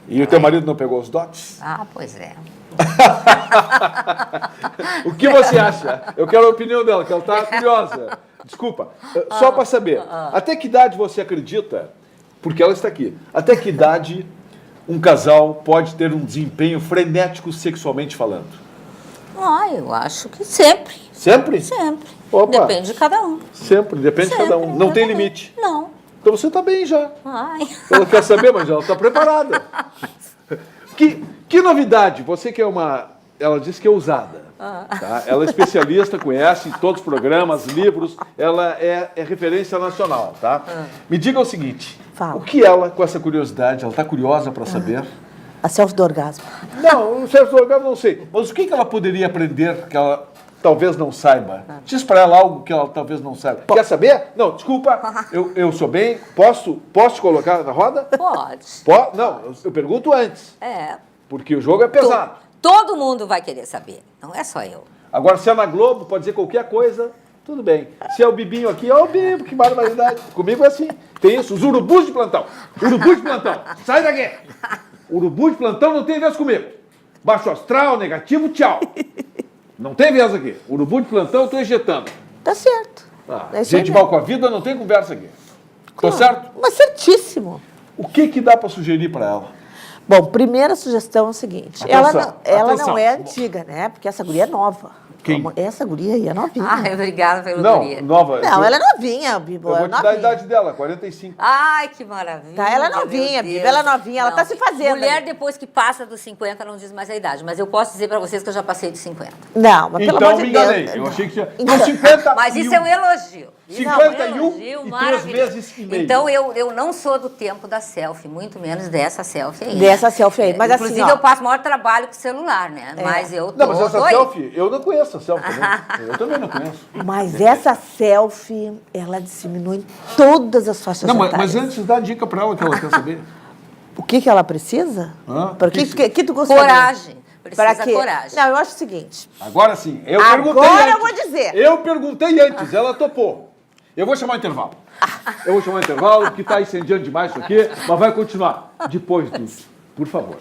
E o teu marido não pegou os dotes? Pois é. O que você acha? Eu quero a opinião dela, que ela está curiosa. Desculpa. Só para saber, até que idade você acredita, porque ela está aqui, até que idade um casal pode ter um desempenho frenético sexualmente falando? Eu acho que sempre. Sempre? Sempre. Opa. Depende de cada um. Sempre, depende de cada um. Não tem limite. Não. Então você está bem já. Ai. Ela quer saber, mas ela está preparada. Que novidade? Você que é uma... Ela disse que é ousada. Tá? Ela é especialista, conhece todos os programas, livros, ela é referência nacional, tá? Me diga o seguinte, o que ela, com essa curiosidade, ela está curiosa para saber? A selfie do orgasmo. Não, o selfie do orgasmo não sei, mas o que ela poderia aprender que ela talvez não saiba? Diz para ela algo que ela talvez não saiba. Quer saber? Não, desculpa, eu sou bem, posso te colocar na roda? Pode. Não, eu pergunto antes, É. porque o jogo é pesado. Todo mundo vai querer saber, não é só eu. Agora, se é na Globo, pode dizer qualquer coisa, tudo bem. Se é o Bibinho aqui, ó, o Bibo, que barbaridade. Comigo é assim. Tem isso, os urubus de plantão. Urubu de plantão, sai daqui. Urubu de plantão não tem vez comigo. Baixo astral, negativo, tchau. Não tem vez aqui. Urubu de plantão, eu tô injetando. Tá certo. Gente mal com a vida, não tem conversa aqui. Tô certo? Mas certíssimo. O que dá para sugerir para ela? Bom, primeira sugestão é o seguinte. Atenção, Ela não é antiga, né? Porque essa guria é nova. Quem? Essa guria aí é novinha. Ai, obrigada pelo Não, guria. nova. Não, ela é novinha, Bibo. Eu vou te dar a idade dela, 45. Ai, que maravilha. Tá, ela é novinha, meu Bibo, Deus. ela é novinha, ela tá se fazendo. Mulher, ali. depois que passa dos 50, não diz mais a idade. Mas eu posso dizer pra vocês que eu já passei dos 50. Não, mas pelo Então amor me de Deus. enganei. Eu achei que tinha. Não, 50. Mas isso é um elogio. Isso 51 é um elogio e maravilhoso. 3 meses e meio. Então, eu não sou do tempo da selfie, muito menos dessa selfie aí. Dessa selfie aí. Mas Inclusive, assim, ó, eu passo maior trabalho com o celular, né? Mas eu tô... Não, mas essa tô aí. selfie, eu não conheço a selfie também. Eu também não conheço. mas essa selfie, ela disseminou em todas as faixas Não, etárias. mas antes dá a dica para ela que ela quer saber. O que ela precisa? Hã? Para que tu gostaria? Coragem. Precisa Pra quê? coragem. Não, eu acho o seguinte. Agora sim, eu Agora perguntei antes. eu vou dizer. Eu perguntei antes, ela topou. Eu vou chamar o intervalo. Eu vou chamar o intervalo, porque está incendiando demais isso aqui, mas vai continuar depois disso. Por favor.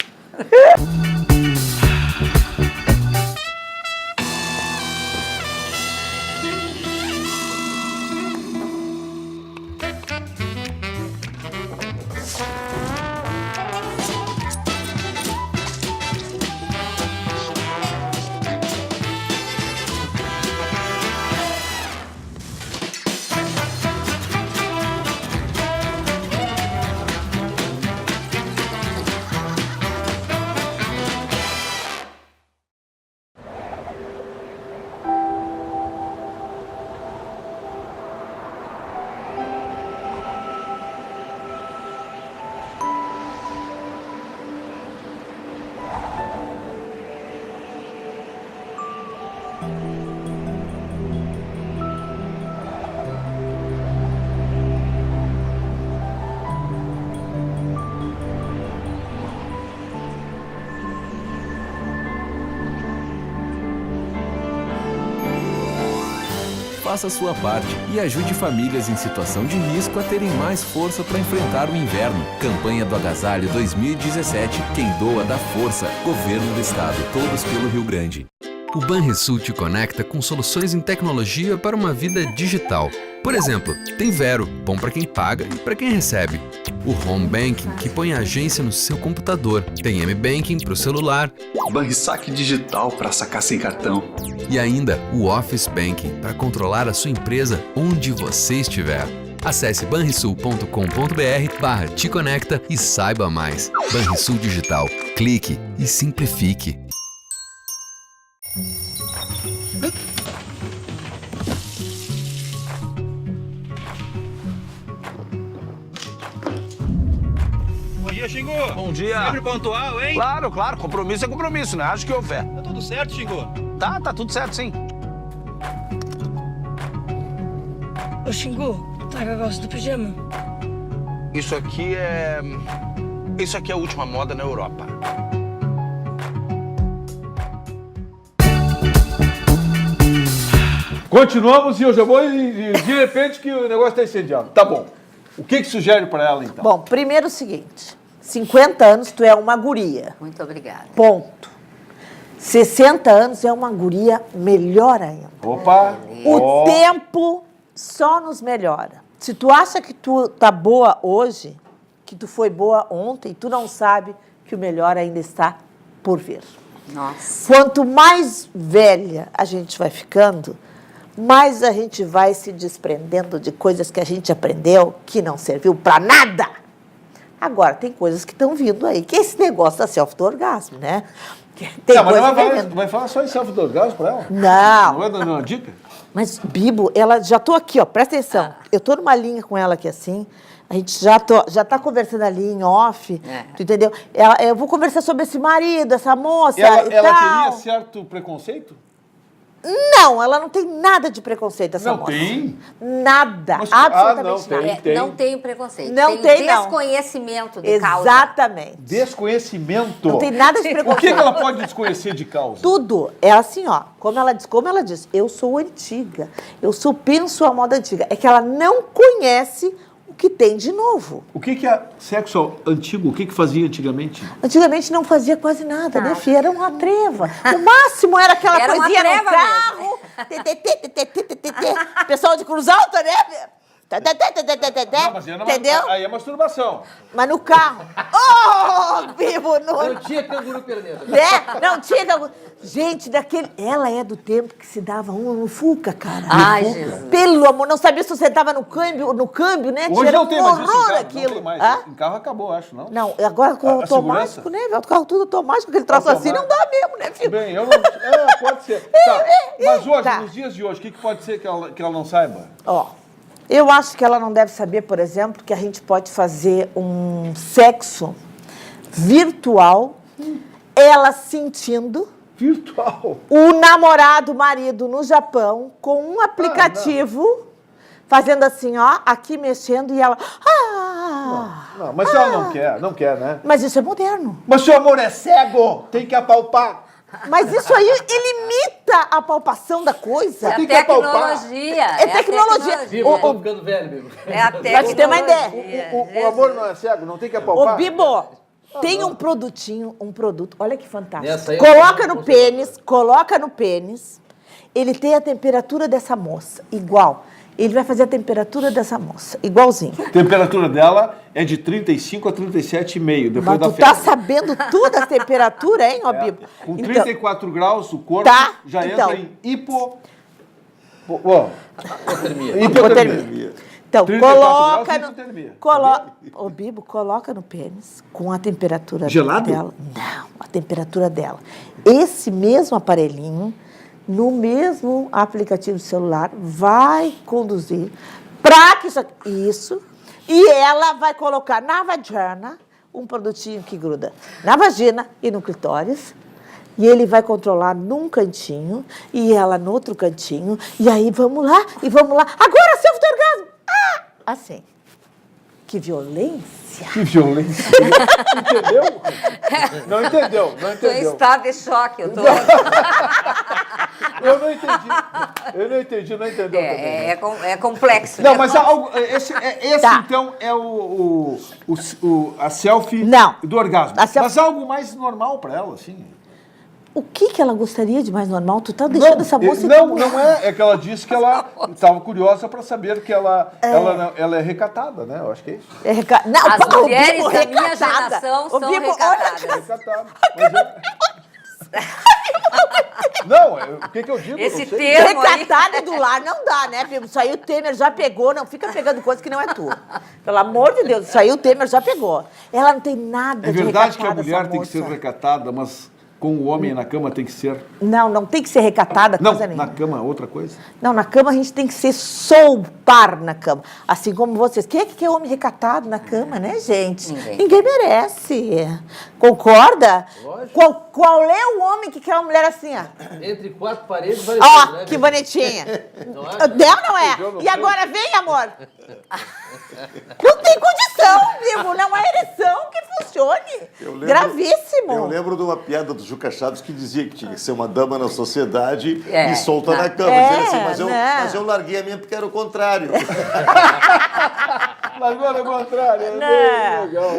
Faça a sua parte e ajude famílias em situação de risco a terem mais força para enfrentar o inverno. Campanha do Agasalho 2017. Quem doa dá força. Governo do Estado. Todos pelo Rio Grande. O Banrisul te conecta com soluções em tecnologia para uma vida digital. Por exemplo, tem Vero, bom para quem paga e para quem recebe. O Home Banking, que põe a agência no seu computador. Tem M-Banking para o celular. Banrisaque digital para sacar sem cartão. E ainda o Office Banking, para controlar a sua empresa onde você estiver. Acesse banrisul.com.br/te conecta e saiba mais. Banrisul Digital. Clique e simplifique. Bom dia, Xingu. Bom dia. Sempre pontual, hein? Claro, claro. Compromisso é compromisso, né? Acho que houver. Tá tudo certo, Xingu? Tá tudo certo, sim. Ô, Xingu, tá com a calça do pijama? Isso aqui é a última moda na Europa. Continuamos e eu já vou e de repente que o negócio está incendiando. Tá bom. O que sugere para ela, então? Bom, primeiro o seguinte. 50 anos, tu é uma guria. Muito obrigada. Ponto. 60 anos é uma guria melhor ainda. Opa! O tempo só nos melhora. Se tu acha que tu tá boa hoje, que tu foi boa ontem, tu não sabe que o melhor ainda está por vir. Nossa. Quanto mais velha a gente vai ficando, mais a gente vai se desprendendo de coisas que a gente aprendeu que não serviu para nada. Agora, tem coisas que estão vindo aí, que é esse negócio da selfie do orgasmo, né? Tem Não, mas coisa ela vendendo. vai falar só em selfie do orgasmo pra ela? Não. Não vai dar nenhuma dica? Mas, Bibo, ela já tô aqui, ó, presta atenção. Eu tô numa linha com ela aqui assim. A gente já tá conversando ali em off, tu entendeu? Eu vou conversar sobre esse marido, essa moça Ela e tal. teria certo preconceito? Não, ela não tem nada de preconceito, essa Não moça. tem? Nada, Mas- absolutamente não, nada. tem. Não tem preconceito. Não tem tem, não. desconhecimento de causa. Exatamente. Desconhecimento. Não tem nada de O preconceito. que ela pode desconhecer de causa? Tudo. É assim, ó, como ela diz, eu sou antiga, penso a moda antiga. É que ela não conhece o que tem de novo. O que é sexo antigo? O que fazia antigamente? Antigamente não fazia quase nada, né, filha? Era uma treva. O máximo era aquela Era uma coisinha no treva carro. Pessoal de Cruz Alta, né? Não, mas Entendeu? aí é masturbação. Mas no carro. Oh, Bibo! Não tinha canguru perneta. Né? Não tinha canguru. Gente, ela é do tempo que se dava no Fuca, cara. Ai, No Fuca. Jesus. Pelo amor, não sabia se você estava no câmbio, né? Hoje Era não tem mais isso em horror carro. aquilo. Não tem mais. Hã? Em carro acabou, acho, não? Não, agora com o A automático, segurança? né? O carro tudo automático, aquele troço assim não dá mesmo, né, filho? Bem, eu não... pode ser. Tá. Mas hoje, Tá. nos dias de hoje, o que pode ser que ela não saiba? Ó, eu acho que ela não deve saber, por exemplo, que a gente pode fazer um sexo virtual, ela sentindo Virtual? o namorado, o marido no Japão, com um aplicativo, fazendo assim, ó, aqui mexendo e ela... Não, mas se ela não quer, né? Mas isso é moderno. Mas seu amor é cego, tem que apalpar. Mas isso aí limita a palpação da coisa. É Tem que apalpar. tecnologia. É tecnologia. Bibo, eu tô ficando velho, Bibo. É a Pra tecnologia. te ter uma ideia. O amor não é cego, não tem que Ô, apalpar? Bibo, tem um produto, olha que fantástico. Nessa aí Coloca eu no não pênis, coloca no pênis. Ele tem a temperatura dessa moça, igual. Ele vai fazer a temperatura dessa moça, igualzinho. A temperatura dela é de 35 a 37,5 depois Mas da tu febre. tá sabendo tudo a temperatura, hein, ó, Bibo? Com Então, 34 graus, o corpo Tá, já então. entra em Hipotermia. hipotermia. Então, 34 coloca graus, no... hipotermia. Ô, Bibo, coloca no pênis com a temperatura Gelado? dela. Não, a temperatura dela. Esse mesmo aparelhinho, no mesmo aplicativo do celular, vai conduzir para que isso... E ela vai colocar na vagina um produtinho que gruda na vagina e no clitóris. E ele vai controlar num cantinho e ela no outro cantinho. E aí vamos lá, e vamos lá. Agora, selfie do orgasmo! Ah! Assim. Que violência! Que violência. Entendeu? Não entendeu, não Tô em entendeu. estado de choque. Eu tô... Eu não entendi. Eu não entendi, não entendeu também. É complexo. Não, né? mas esse Tá. então é a selfie Não. do orgasmo. A selfie- Mas algo mais normal pra ela, assim. O que ela gostaria de mais normal? Tu tá deixando essa moça... Não é. É que ela disse que ela estava curiosa para saber que ela é recatada, né? Eu acho que é isso. Não, As pô, mulheres Bibo, da minha recatada. geração Ô, são Bibo, recatadas. Recatada. Mas Não, o que eu digo? Esse Não sei. termo aí... Recatada do lar não dá, né, Bibo? Isso aí o Temer já pegou, não fica pegando coisa que não é tua. Pelo amor de Deus, isso aí o Temer já pegou. Ela não tem nada É de verdade que a recatada, mulher essa tem que ser moça. recatada, mas com o homem na cama tem que ser... Não tem que ser recatada, Não, coisa nenhuma. na cama outra coisa. Não, na cama a gente tem que ser soltar na cama. Assim como vocês. Quem é que quer homem recatado na cama, né, gente? Ninguém merece. Concorda? Qual é o homem que quer uma mulher assim, ó? Entre quatro paredes, vai Ó, né, que Bibo? bonitinha. Não acha? Não é? E agora vem, amor. Não tem condição, Bibo. Não é ereção que funcione. Gravíssimo. Eu lembro de uma piada do Juca Chaves que dizia que tinha que ser uma dama na sociedade É, e solta na cama. É, Dizia assim, né? mas eu larguei a minha porque era o contrário. Largou ao contrário. Não. Legal.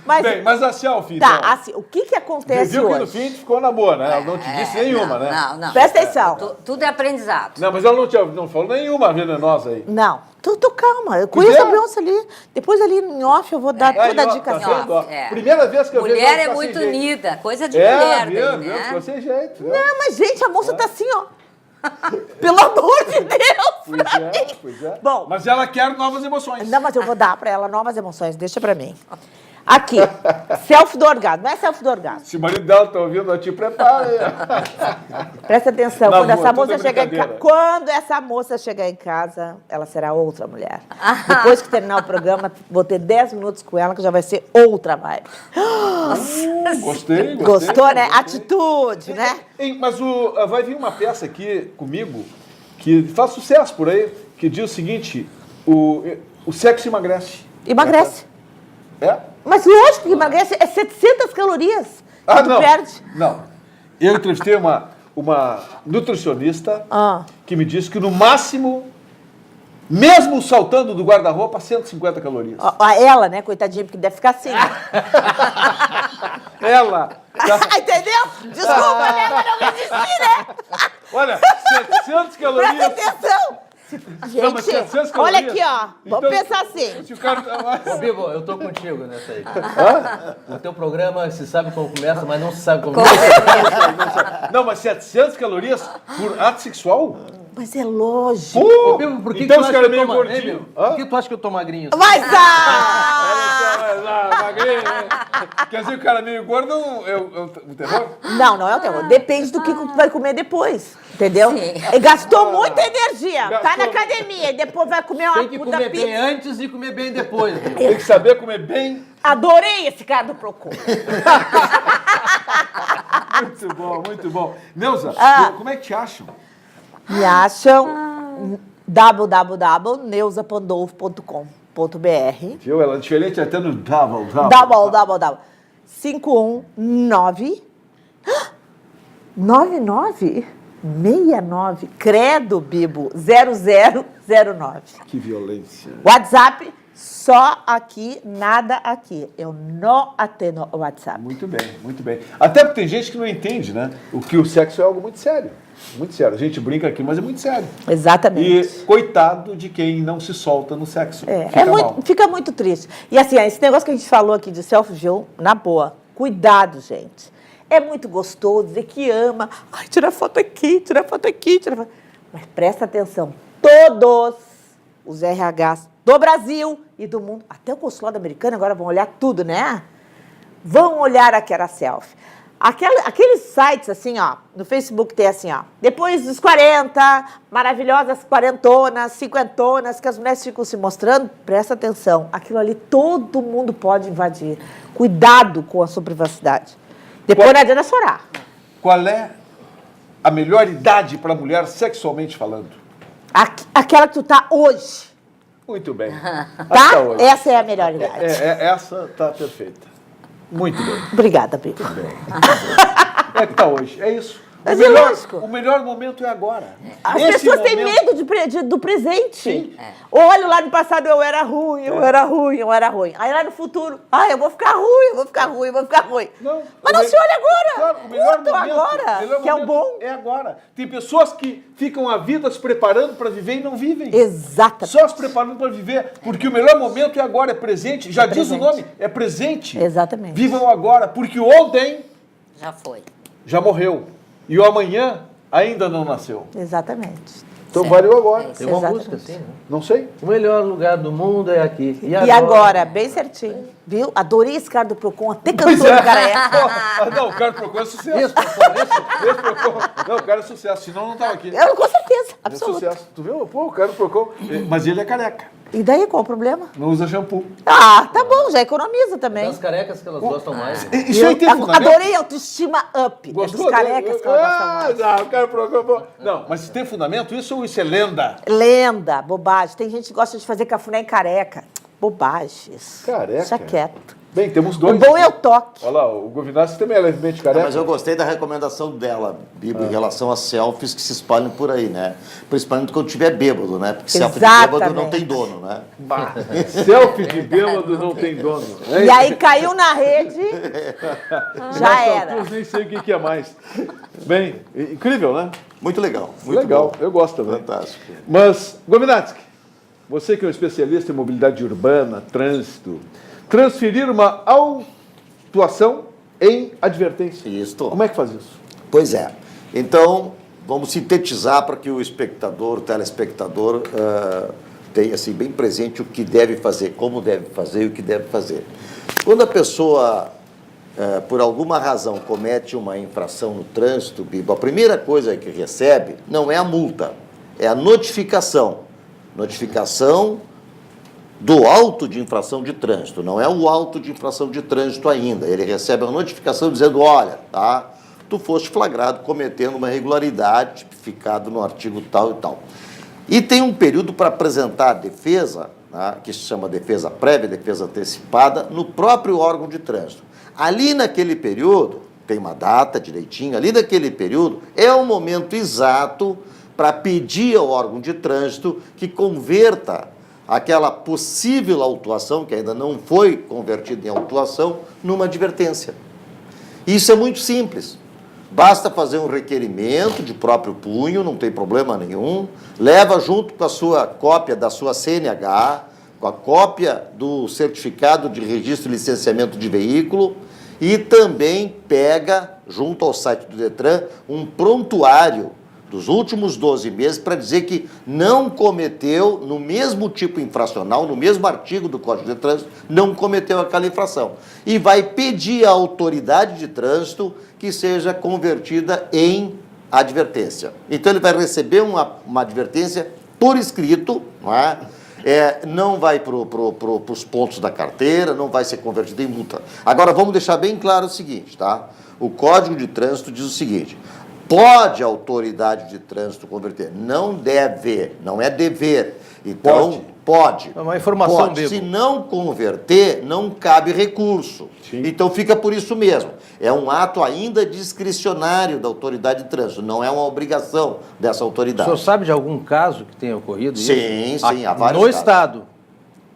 Mas, Bem, mas a selfie, tá, então. assim, o que acontece Viu que no hoje? fim ficou na boa, né? Ela não te disse nenhuma, né? Não. Presta atenção. Tudo é aprendizado. Não, mas ela não falou nenhuma venenosa aí. Não. Tu calma. Eu conheço é? a Beyoncé ali. Depois ali em off eu vou dar toda a dica. Tá vendo, ó? É. Primeira vez que eu vejo Mulher ela é ficar muito sem jeito. unida. Coisa de mulher daí, viu? né? Ficou sem jeito. Viu? Não, mas gente, a moça tá assim, ó. Pelo amor de Deus. Pois é. Bom. Mas ela quer novas emoções. Não, mas eu vou dar pra ela novas emoções. Deixa pra mim. Aqui, selfie do orgasmo. Não é selfie do orgasmo. Se o marido dela tá ouvindo, te prepara aí. Presta atenção, Na quando boa, essa tudo moça é chegar em brincadeira. quando essa moça chegar em casa, ela será outra mulher. Depois que terminar o programa, vou ter 10 minutos com ela, que já vai ser outra vibe. Gostei. Gostou, né? Atitude, né? Mas vai vir uma peça aqui comigo que faz sucesso por aí, que diz o seguinte, o sexo emagrece. Emagrece. É? Mas lógico que emagrece, é 700 calorias que tu não. perde. Não. Eu entrevistei uma nutricionista que me disse que no máximo, mesmo saltando do guarda-roupa, 150 calorias. Ela, né, coitadinha, porque deve ficar assim. Né? Ela. Entendeu? Desculpa, né, mas não resisti, né? Olha, 700 calorias. Presta atenção. Gente, olha aqui, ó. Vamos pensar assim. Ô, Bibo, eu tô contigo nessa aí. O teu programa se sabe como começa, mas não se sabe como termina. Não, mas 700 calorias por ato sexual? Mas é lógico. Ô, Bibo, por que então tu os acha caras que eu meio tô gordinhos. Por que tu acha que eu tô magrinho? Mas magrinho, né? Quer dizer, o cara meio gordo é um terror? Não é o terror. Depende do que tu vai comer depois. Entendeu? Ele gastou muita energia. Tá na academia e depois vai comer uma Tem que puta comer pizza. bem antes e comer bem depois. Bibo. Tem que saber comer bem. Adorei esse cara do Procon. Muito bom, muito bom. Neuza, como é que te acham? Me acham www.neusapandolfo.com.br. Viu? Ela é diferente até no double. 519 9969 Credo, Bibo 0009. Que violência. WhatsApp só aqui, nada aqui. Eu não atendo o WhatsApp. Muito bem, muito bem. Até porque tem gente que não entende, né? O sexo é algo muito sério. Muito sério. A gente brinca aqui, mas é muito sério. Exatamente. E coitado de quem não se solta no sexo. Fica muito triste. E assim, esse negócio que a gente falou aqui de selfie-view, na boa, cuidado, gente. É muito gostoso dizer que ama. Ai, tira foto aqui, tira foto aqui, tira foto. Mas presta atenção, todos os RHs do Brasil e do mundo, até o consulado americano agora vão olhar tudo, né? Vão olhar aquela selfie. Aqueles sites assim, ó, no Facebook tem assim, ó, depois dos 40, maravilhosas quarentonas, cinquentonas, que as mulheres ficam se mostrando, presta atenção, aquilo ali todo mundo pode invadir. Cuidado com a sua privacidade. Depois não adianta chorar. Qual é a melhor idade para a mulher sexualmente falando? Aquela que tu tá hoje. Muito bem. Tá? Hoje. Essa é a melhor idade. Essa tá perfeita. Muito bem. Obrigada, Bibo. Muito bem. É que tá hoje. É isso. Mas é lógico. O melhor momento é agora. As pessoas têm medo do presente. Sim. Olha, lá no passado eu era ruim. Aí lá no futuro, eu vou ficar ruim. Não, mas não se olha agora. Claro, o melhor momento, agora, que é o bom. É agora. Tem pessoas que ficam a vida se preparando para viver e não vivem. Exatamente. Só se preparando para viver. Porque o melhor momento é agora, é presente. Já diz o nome, é presente. Exatamente. Vivam agora, porque o ontem já foi. Já morreu. E o amanhã ainda não nasceu. Exatamente. Então valeu agora. Tem uma música assim, né? Não sei. O melhor lugar do mundo é aqui. E agora? Bem certinho. Viu? Adorei esse cara do Procon, até cantor do cara é. Não, o cara do Procon é sucesso. Esse Procon. Não, o cara é sucesso, senão não estava aqui. Com certeza, absoluto. É sucesso. Tu viu? Pô, o cara do Procon. Mas ele é careca. E daí, qual o problema? Não usa shampoo. Tá bom, já economiza também. Das carecas que elas gostam mais. Isso aí tem fundamento? Adorei a autoestima up. Gostou? Dos carecas que elas gostam mais. Não, o cara do Procon. Não, mas tem fundamento isso ou isso é lenda? Lenda, bobagem. Tem gente que gosta de fazer cafuné em careca. Bobagem isso. Careca? Deixa quieto. Bem, temos dois. O bom é o toque. Olha lá, o Govinassi também é levemente careca. Mas eu gostei da recomendação dela, Bibo, em relação às selfies que se espalham por aí, né? Principalmente quando tiver bêbado, né? Porque selfie de bêbado não tem dono, né? Selfie de bêbado não tem dono. E aí caiu na rede, já era. Eu nem sei o que é mais. Bem, incrível, né? Muito legal. Muito legal, bom. Eu gosto também. Fantástico. Mas, Govinatski, você que é um especialista em mobilidade urbana, trânsito, transferir uma autuação em advertência. Isso. Como é que faz isso? Pois é. Então, vamos sintetizar para que o espectador, o telespectador, tem assim bem presente o que deve fazer, como deve fazer e o que deve fazer. Quando a pessoa, por alguma razão, comete uma infração no trânsito, Bibo, a primeira coisa que recebe não é a multa, é a notificação. Notificação do auto de infração de trânsito, não é o auto de infração de trânsito ainda. Ele recebe a notificação dizendo, olha, tá, tu foste flagrado cometendo uma irregularidade tipificado no artigo tal e tal. E tem um período para apresentar a defesa, né, que se chama defesa prévia, defesa antecipada, no próprio órgão de trânsito. Ali naquele período, tem uma data direitinho, ali naquele período é o momento exato para pedir ao órgão de trânsito que converta aquela possível autuação, que ainda não foi convertida em autuação, numa advertência. Isso é muito simples. Basta fazer um requerimento de próprio punho, não tem problema nenhum, leva junto com a sua cópia da sua CNH, com a cópia do certificado de registro e licenciamento de veículo e também pega, junto ao site do Detran, um prontuário dos últimos 12 meses para dizer que não cometeu, no mesmo tipo infracional, no mesmo artigo do Código de Trânsito, não cometeu aquela infração. E vai pedir à autoridade de trânsito que seja convertida em advertência. Então ele vai receber uma advertência por escrito, não é? Não vai para os pontos da carteira, não vai ser convertido em multa. Agora vamos deixar bem claro o seguinte, tá? O Código de Trânsito diz o seguinte: pode a autoridade de trânsito converter, não deve, não é dever. Então, pode. É uma informação pode. Mesmo. Se não converter, não cabe recurso. Sim. Então, fica por isso mesmo. É um ato ainda discricionário da autoridade de trânsito, não é uma obrigação dessa autoridade. O senhor sabe de algum caso que tenha ocorrido sim, isso? Sim, há vários no casos. Estado,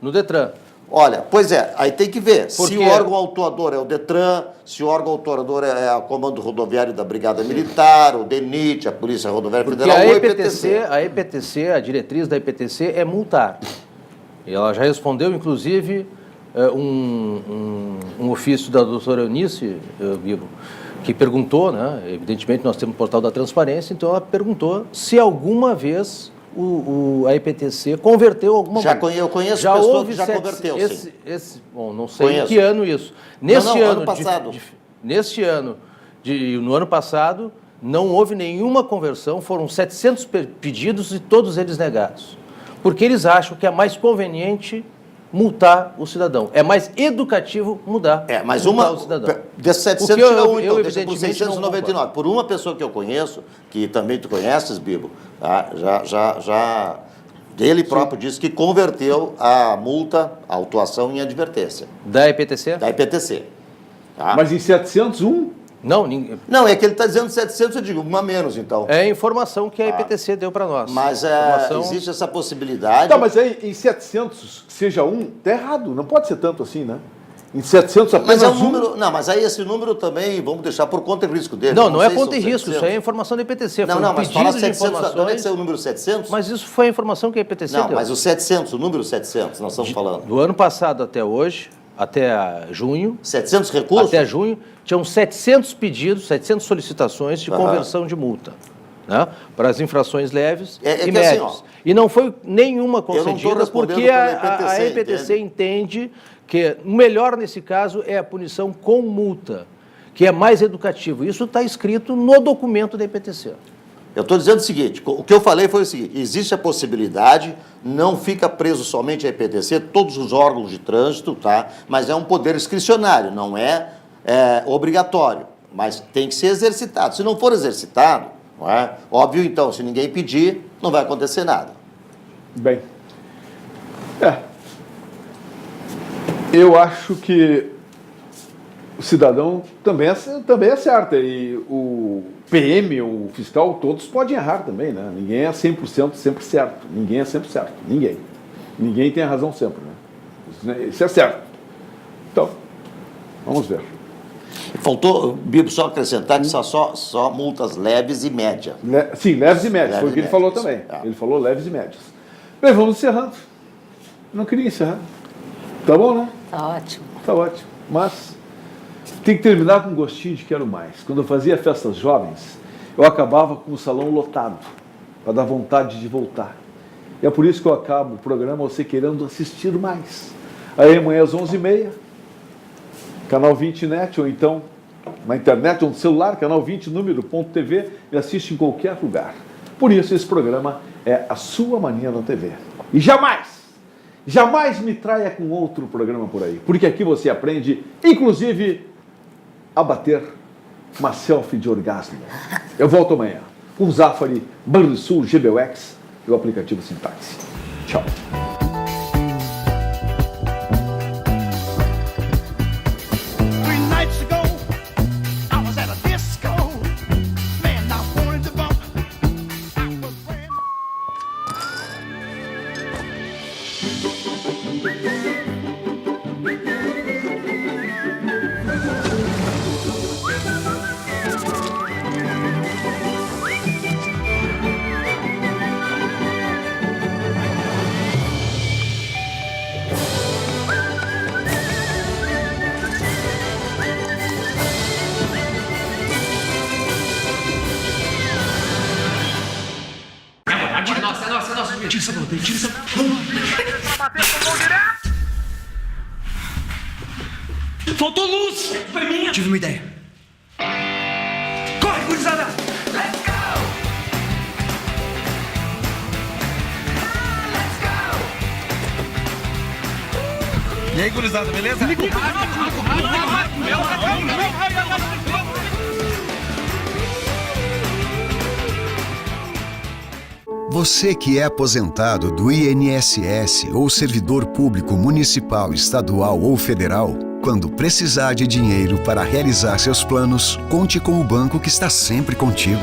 no Detran. Olha, pois é, aí tem que ver. Porque... Se o órgão autuador é o Detran, se o órgão autuador é o Comando Rodoviário da Brigada Militar, o DENIT, a Polícia Rodoviária Federal, a ou EPTC. A EPTC, a diretriz da EPTC é multar. E ela já respondeu, inclusive, um ofício da doutora Eunice, Bibo, que perguntou, né? Evidentemente nós temos o portal da transparência, então ela perguntou se alguma vez a EPTC converteu alguma coisa. Eu conheço pessoa que já converteu, sim. Bom, não sei em que ano isso. Ano passado. No ano passado, não houve nenhuma conversão, foram 700 pedidos e todos eles negados. Porque eles acham que é mais conveniente multar o cidadão. É mais educativo multar o cidadão. Desses 700 tira um, então, deixa por 699. Por uma pessoa que eu conheço, que também tu conheces, Bibo, tá? já ele próprio disse que converteu a multa, a autuação em advertência. Da EPTC? Da EPTC. Tá? Mas em 701? Não, é que ele está dizendo 700, eu digo, uma menos, então. É a informação que a EPTC deu para nós. Mas existe essa possibilidade... Tá, mas aí em 700, seja um, tá errado, não pode ser tanto assim, né? Em 700 apenas mas é um número, não, mas aí esse número também, vamos deixar por conta e risco dele. Não é conta e risco, isso aí é informação da EPTC. Não, mas fala 700, onde é que saiu o número 700? Mas isso foi a informação que a EPTC deu. Não, mas o 700, o número 700, nós estamos falando. Do ano passado até hoje, até junho... 700 recursos? Até junho, tinham 700 pedidos, 700 solicitações de conversão de multa, né, para as infrações leves e médias. Assim, e não foi nenhuma concedida porque a EPTC entende que o melhor nesse caso é a punição com multa, que é mais educativo. Isso está escrito no documento da EPTC. Eu estou dizendo o seguinte, o que eu falei foi o seguinte, existe a possibilidade, não fica preso somente a EPTC, todos os órgãos de trânsito, tá? Mas é um poder discricionário, não é obrigatório, mas tem que ser exercitado. Se não for exercitado, não é? Óbvio, então, se ninguém pedir, não vai acontecer nada. Bem, eu acho que o cidadão também acerta, e o PM, o fiscal, todos podem errar também, né? Ninguém é 100% sempre certo, ninguém é sempre certo, ninguém tem a razão sempre, né? Isso é certo. Então, vamos ver. Faltou, Bibo, só acrescentar que só multas leves e médias. Sim, leves e médias, foi o que ele falou também. Ele falou leves e médias. Bem, vamos encerrando. Não queria encerrar. Tá bom, né? Tá ótimo. Tá ótimo. Mas tem que terminar com um gostinho de quero mais. Quando eu fazia festas jovens, eu acabava com o salão lotado, para dar vontade de voltar. E é por isso que eu acabo o programa você querendo assistir mais. Aí amanhã às 11h30, canal 20net, ou então na internet ou no celular, canal 20 número.tv, e assiste em qualquer lugar. Por isso esse programa é a sua mania na TV. E jamais me traia com outro programa por aí, porque aqui você aprende, inclusive, a bater uma selfie de orgasmo. Eu volto amanhã com Zafari, Banrisul, GBUX e o aplicativo Sintaxe. Tchau. Tira essa bola, tira essa bola. Bateu com o gol direto. Faltou luz. Foi minha. Tive uma ideia. Corre, gurizada. Let's go. E aí, gurizada, beleza? Você que é aposentado do INSS ou servidor público municipal, estadual ou federal, quando precisar de dinheiro para realizar seus planos, conte com o banco que está sempre contigo.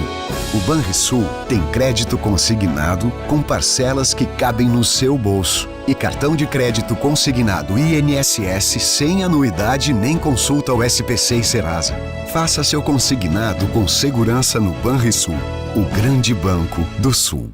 O Banrisul tem crédito consignado com parcelas que cabem no seu bolso e cartão de crédito consignado INSS sem anuidade nem consulta ao SPC e Serasa. Faça seu consignado com segurança no Banrisul, o grande banco do Sul.